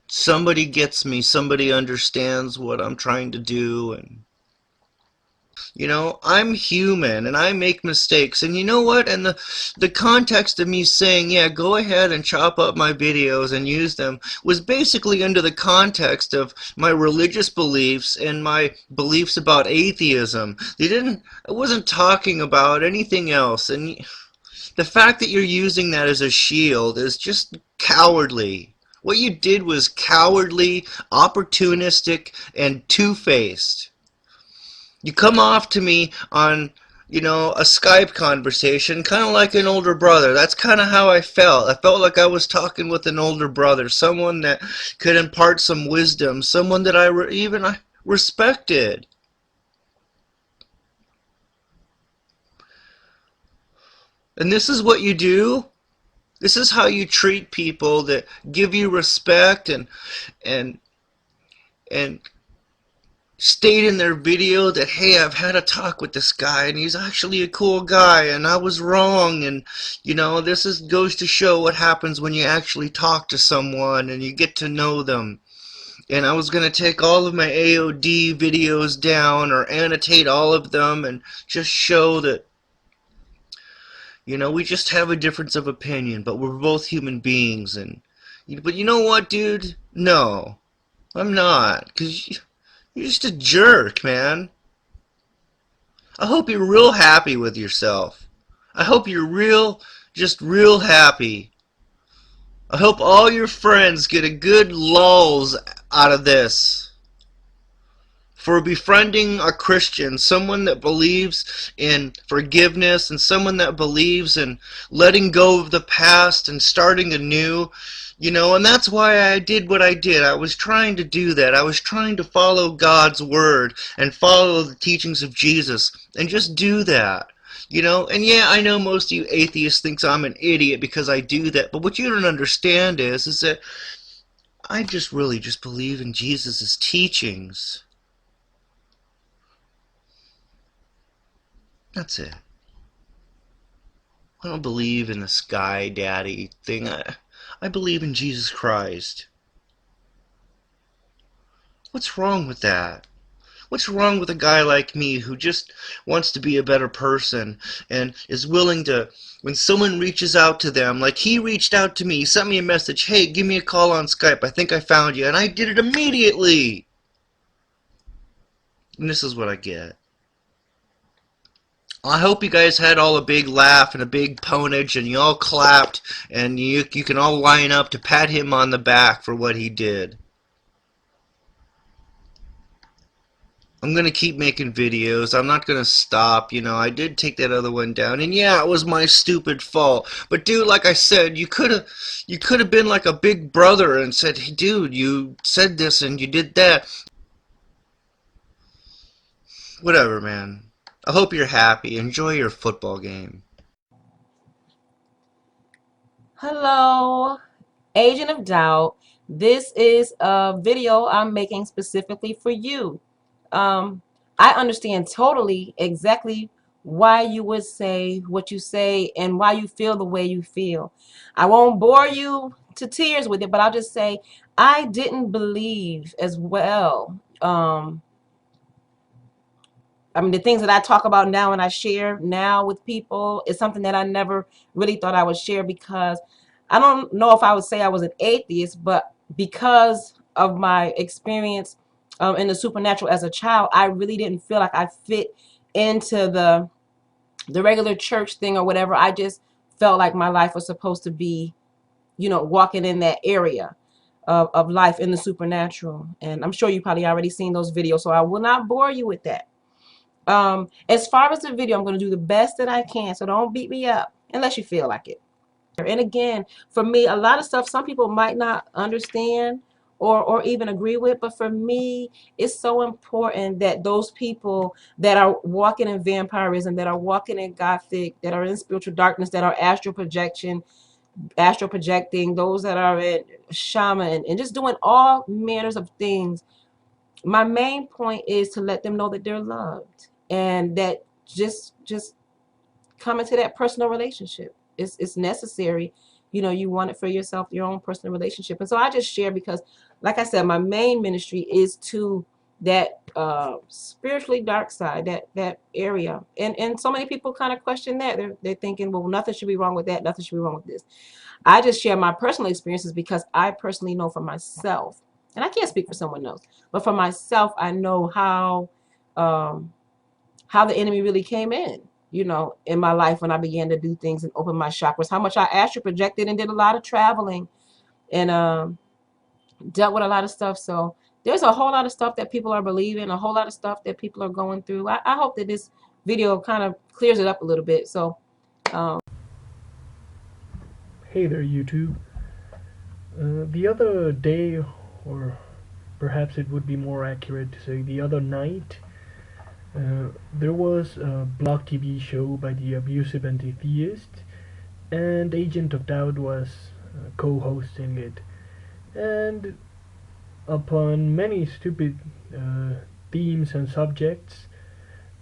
somebody gets me, somebody understands what I'm trying to do, and I'm human and I make mistakes, and you know what? And the context of me saying, yeah, go ahead and chop up my videos and use them was basically under the context of my religious beliefs and my beliefs about atheism. I wasn't talking about anything else, and the fact that you're using that as a shield is just cowardly. What you did was cowardly, opportunistic, and two-faced. You come off to me on, a Skype conversation, kind of like an older brother. That's kind of how I felt. I felt like I was talking with an older brother, someone that could impart some wisdom, someone that I respected. And this is what you do? This is how you treat people that give you respect and state in their video that, hey, I've had a talk with this guy and he's actually a cool guy and I was wrong, and you know, this goes to show what happens when you actually talk to someone and you get to know them. And I was going to take all of my AOD videos down or annotate all of them and just show that, you know, we just have a difference of opinion, but we're both human beings. But you know what, dude? No, I'm not, because you're just a jerk, man. I hope you're real happy with yourself. I hope you're just real happy. I hope all your friends get a good lulls out of this. For befriending a Christian, someone that believes in forgiveness and someone that believes in letting go of the past and starting anew, you know, and that's why I did what I did. I was trying to do that. I was trying to follow God's word and follow the teachings of Jesus and just do that. You know, and yeah, I know most of you atheists think I'm an idiot because I do that, but what you don't understand is that I just really just believe in Jesus' teachings. That's it. I don't believe in the sky daddy thing. I believe in Jesus Christ. What's wrong with that? What's wrong with a guy like me who just wants to be a better person and is willing to, when someone reaches out to them, like he reached out to me, he sent me a message, hey, give me a call on Skype, I think I found you, and I did it immediately. And this is what I get. I hope you guys had all a big laugh and a big ponage and you all clapped and you can all line up to pat him on the back for what he did. I'm going to keep making videos. I'm not going to stop. You know, I did take that other one down. And yeah, it was my stupid fault. But dude, like I said, you could have been like a big brother and said, hey, dude, you said this and you did that. Whatever, man. I hope you're happy. Enjoy your football game. Hello, Agent of Doubt. This is a video I'm making specifically for you. I understand totally exactly why you would say what you say and why you feel the way you feel. I won't bore you to tears with it, but I'll just say I didn't believe as well. I mean, the things that I talk about now and I share now with people is something that I never really thought I would share, because I don't know if I would say I was an atheist, but because of my experience in the supernatural as a child, I really didn't feel like I fit into the regular church thing or whatever. I just felt like my life was supposed to be, you know, walking in that area of life in the supernatural. And I'm sure you probably already seen those videos, so I will not bore you with that. As far as the video, I'm going to do the best that I can, so don't beat me up unless you feel like it. And again, for me, a lot of stuff some people might not understand or even agree with, but for me, it's so important that those people that are walking in vampirism, that are walking in gothic, that are in spiritual darkness, that are astral projecting, those that are in shaman and just doing all manners of things. My main point is to let them know that they're loved, and that just come into that personal relationship. It's necessary. You know, you want it for yourself, your own personal relationship. And so I just share because, like I said, my main ministry is to that spiritually dark side, that area. And so many people kind of question that. They're thinking, well, nothing should be wrong with that. Nothing should be wrong with this. I just share my personal experiences because I personally know for myself, and I can't speak for someone else, but for myself, I know how the enemy really came in, you know, in my life when I began to do things and open my chakras, how much I astral projected and did a lot of traveling and dealt with a lot of stuff. So there's a whole lot of stuff that people are believing, a whole lot of stuff that people are going through. I hope that this video kind of clears it up a little bit. So Hey there, YouTube. The other day, or perhaps it would be more accurate to say the other night, there was a blog TV show by the abusive anti-theist and Agent of Doubt was co-hosting it. And upon many stupid themes and subjects,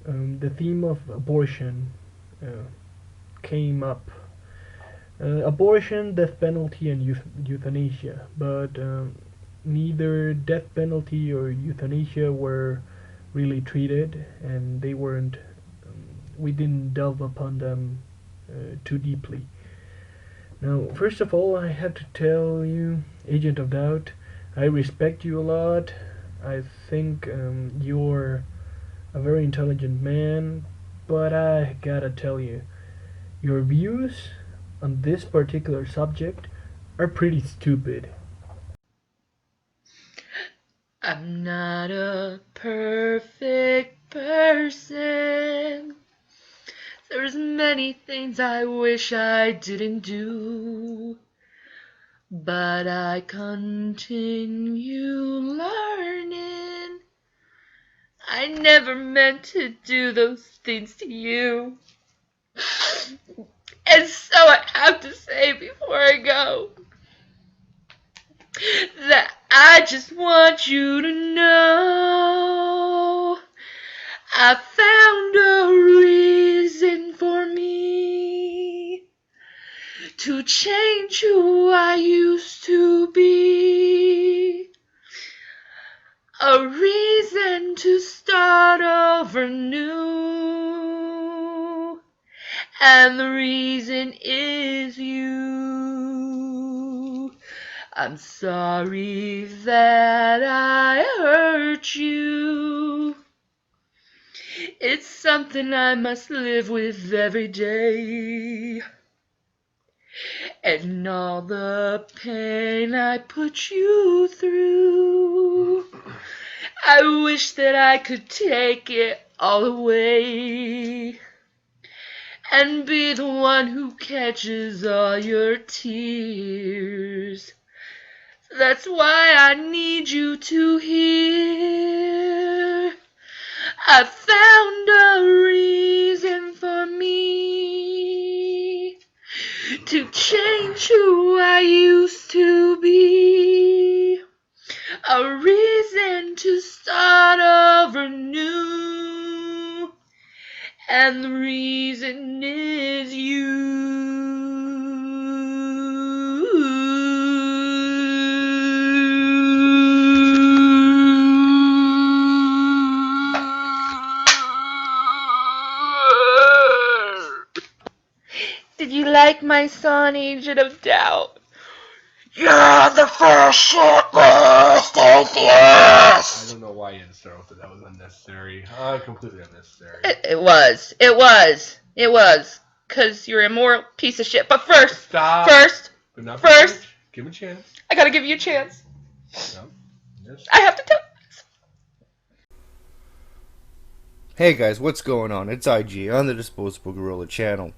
the theme of abortion came up. Abortion, death penalty, and euthanasia, but neither death penalty or euthanasia were really treated, and they weren't. We didn't delve upon them too deeply. Now, first of all, I have to tell you, Agent of Doubt, I respect you a lot. I think you're a very intelligent man, but I gotta tell you, your views on this particular subject are pretty stupid. I'm not a perfect person. There's many things I wish I didn't do, but I continue learning. I never meant to do those things to you. And so I have to say before I go that I just want you to know I found a reason for me to change who I used to be. A reason to start over new. And the reason is you. I'm sorry that I hurt you. It's something I must live with every day. And all the pain I put you through, I wish that I could take it all away and be the one who catches all your tears. That's why I need you to hear I found a reason for me to change who I used to be. A reason to start over new. And the reason is you. Did you like my song, Agent of Doubt? You're the first shitlist atheist! I don't know why you had to start with it. That was unnecessary. Completely unnecessary. It was. 'Cause you're a immoral piece of shit. But first, Stop. first, Give him a chance. I gotta give you a chance. No. Yes. I have to tell. Hey guys, what's going on? It's IG on the DisposeableGorilla channel.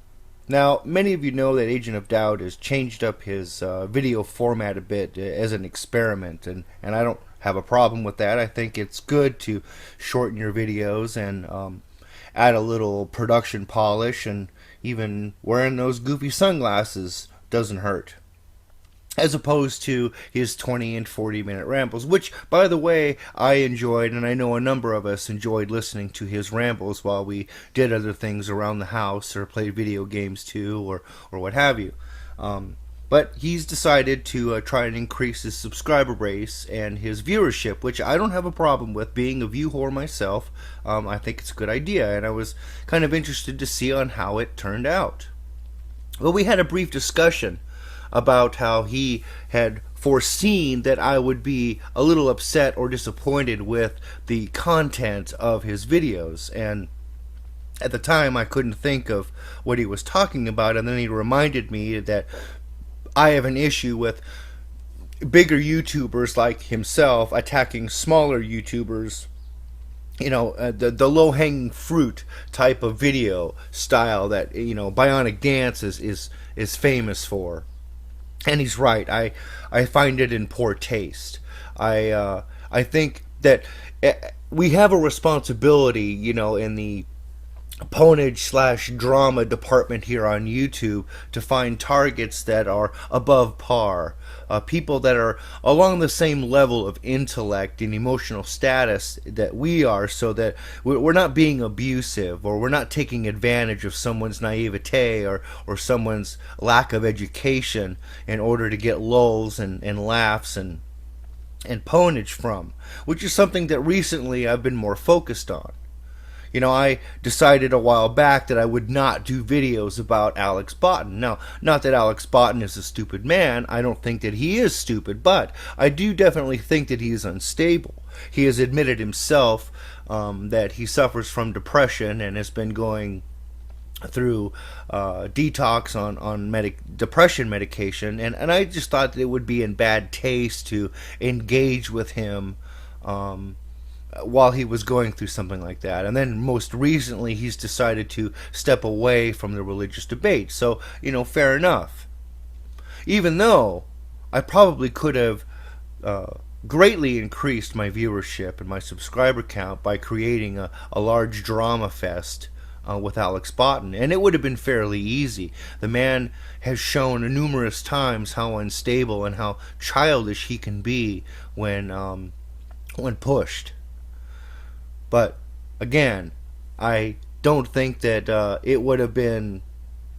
Now, many of you know that Agent of Doubt has changed up his video format a bit as an experiment, and I don't have a problem with that. I think it's good to shorten your videos and add a little production polish, and even wearing those goofy sunglasses doesn't hurt. As opposed to his 20 and 40-minute rambles, which, by the way, I enjoyed, and I know a number of us enjoyed listening to his rambles while we did other things around the house or played video games too, or what have you. But he's decided to try and increase his subscriber base and his viewership, which I don't have a problem with. Being a view whore myself, I think it's a good idea, and I was kind of interested to see on how it turned out. Well, we had a brief discussion about how he had foreseen that I would be a little upset or disappointed with the content of his videos, and at the time I couldn't think of what he was talking about, and then he reminded me that I have an issue with bigger YouTubers like himself attacking smaller YouTubers, you know, the low-hanging fruit type of video style that, you know, Bionic Dance is famous for. And he's right. I find it in poor taste. I think that we have a responsibility, you know, in the ponage / drama department here on YouTube to find targets that are above par, people that are along the same level of intellect and emotional status that we are, so that we're not being abusive, or we're not taking advantage of someone's naivete or someone's lack of education in order to get lulz and laughs and ponage from, which is something that recently I've been more focused on. You know, I decided a while back that I would not do videos about Alex Botten. Now, not that Alex Botten is a stupid man. I don't think that he is stupid, but I do definitely think that he is unstable. He has admitted himself that he suffers from depression and has been going through detox on depression medication, and I just thought that it would be in bad taste to engage with him while he was going through something like that. And then most recently he's decided to step away from the religious debate. So, you know, fair enough. Even though I probably could have greatly increased my viewership and my subscriber count by creating a large drama fest with Alex Botten, and it would have been fairly easy. The man has shown numerous times how unstable and how childish he can be when pushed. But again, I don't think that it would have been,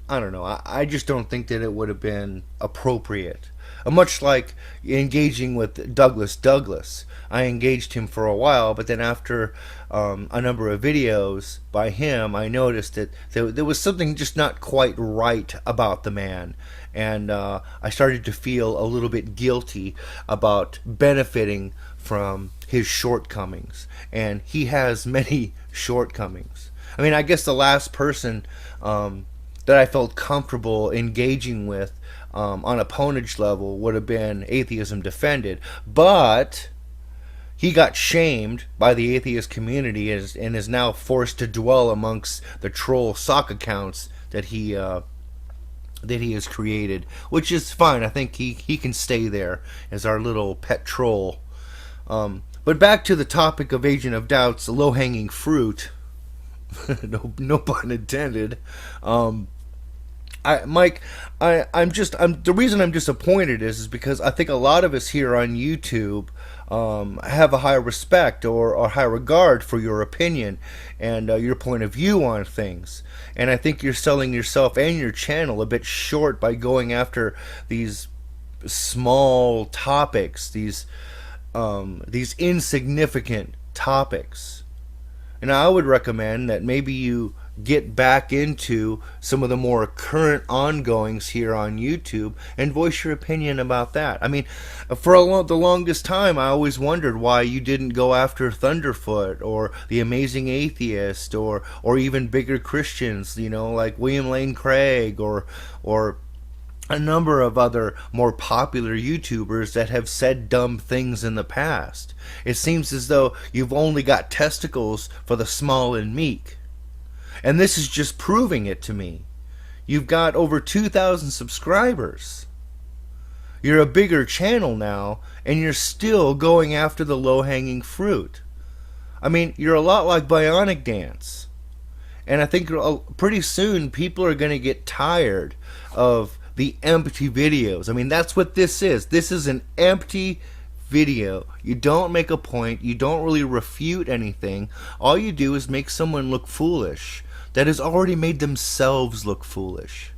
I don't know, I just don't think that it would have been appropriate. Much like engaging with Douglas. I engaged him for a while, but then after a number of videos by him, I noticed that there was something just not quite right about the man. And I started to feel a little bit guilty about benefiting from his shortcomings. And he has many shortcomings. I mean, I guess the last person that I felt comfortable engaging with on a ponage level would have been Atheism Defended, but he got shamed by the atheist community and is now forced to dwell amongst the troll sock accounts that he has created, which is fine. I think he can stay there as our little pet troll. But back to the topic of Agent of Doubt's low-hanging fruit. no pun intended. The reason I'm disappointed is because I think a lot of us here on YouTube have a high respect or high regard for your opinion and your point of view on things. And I think you're selling yourself and your channel a bit short by going after these small topics, these insignificant topics. And I would recommend that maybe you get back into some of the more current ongoings here on YouTube and voice your opinion about that. I mean, for the longest time, I always wondered why you didn't go after Thunderfoot or The Amazing Atheist or even bigger Christians, you know, like William Lane Craig or a number of other more popular YouTubers that have said dumb things in the past. It seems as though you've only got testicles for the small and meek. And this is just proving it to me. You've got over 2,000 subscribers. You're a bigger channel now, and you're still going after the low-hanging fruit. I mean, you're a lot like Bionic Dance. And I think pretty soon people are going to get tired of the empty videos. I mean, that's what this is. This is an empty video. You don't make a point. You don't really refute anything. All you do is make someone look foolish that has already made themselves look foolish.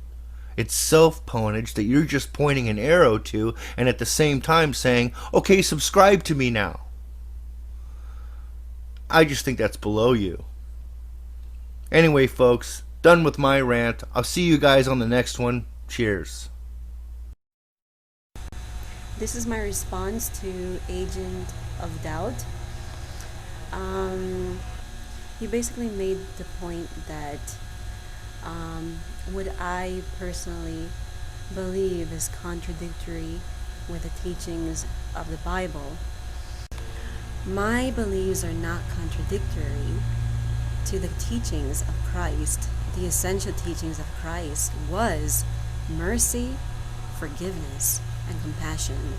It's self-ponage that you're just pointing an arrow to and at the same time saying, okay, subscribe to me now. I just think that's below you. Anyway, folks, done with my rant. I'll see you guys on the next one. Cheers. This is my response to Agent of Doubt. He basically made the point that what I personally believe is contradictory with the teachings of the Bible. My beliefs are not contradictory to the teachings of Christ. The essential teachings of Christ was mercy, forgiveness, and compassion.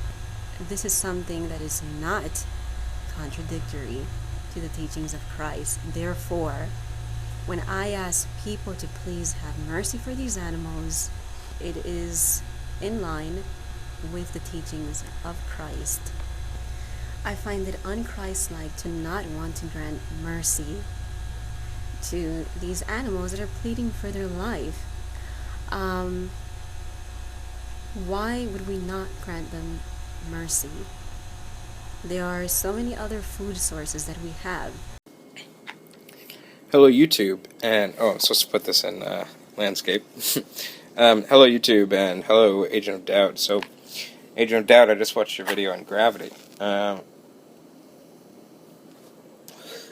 This is something that is not contradictory to the teachings of Christ. Therefore, when I ask people to please have mercy for these animals, it is in line with the teachings of Christ. I find it unchristlike to not want to grant mercy to these animals that are pleading for their life. Why would we not grant them mercy? There are so many other food sources that we have. Hello YouTube, and I'm supposed to put this in landscape. Hello YouTube, and hello Agent of Doubt. So, Agent of Doubt, I just watched your video on gravity. And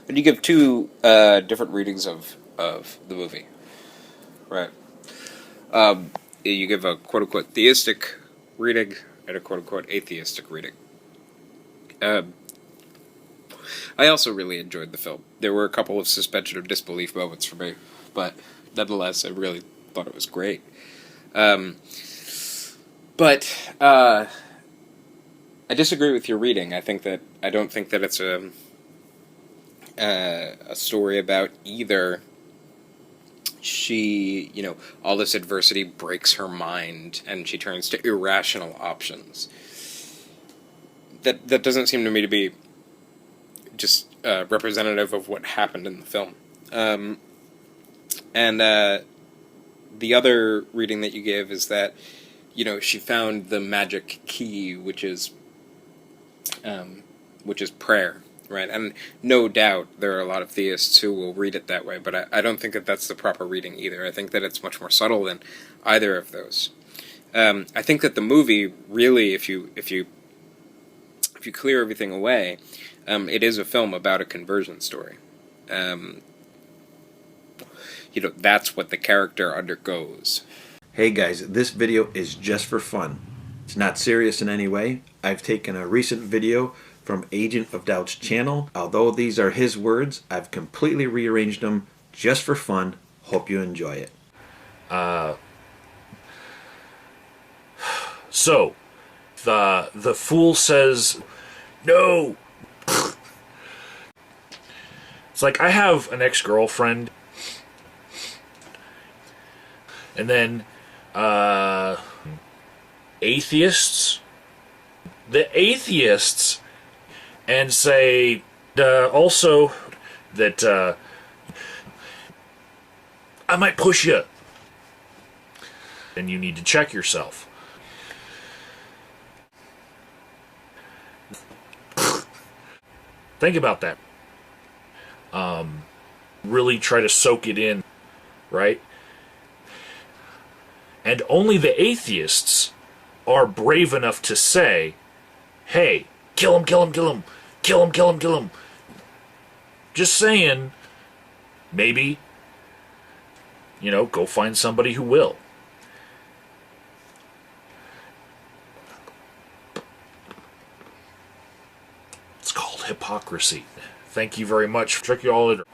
you give two different readings of the movie, right? You give a quote-unquote theistic reading and a quote-unquote atheistic reading. I also really enjoyed the film. There were a couple of suspension of disbelief moments for me, but nonetheless, I really thought it was great. But I disagree with your reading. I don't think that it's a story about either she, all this adversity breaks her mind and she turns to irrational options. That doesn't seem to me to be just representative of what happened in the film. And the other reading that you give is that, she found the magic key, which is prayer, right? And no doubt there are a lot of theists who will read it that way, but I don't think that that's the proper reading either. I think that it's much more subtle than either of those. I think that the movie really, if you clear everything away, it is a film about a conversion story. That's what the character undergoes. Hey guys, this video is just for fun. It's not serious in any way. I've taken a recent video from Agent of Doubt's channel. Although these are his words, I've completely rearranged them just for fun. Hope you enjoy it. So, the fool says, no! It's like, I have an ex-girlfriend, and then, atheists, and say, also, that, I might push you, and you need to check yourself. Think about that. Really try to soak it in, right? And only the atheists are brave enough to say, hey, kill him, kill him, kill him, kill him, kill him, kill him. Just saying, maybe, go find somebody who will. It's called hypocrisy. Thank you very much. Check you all later.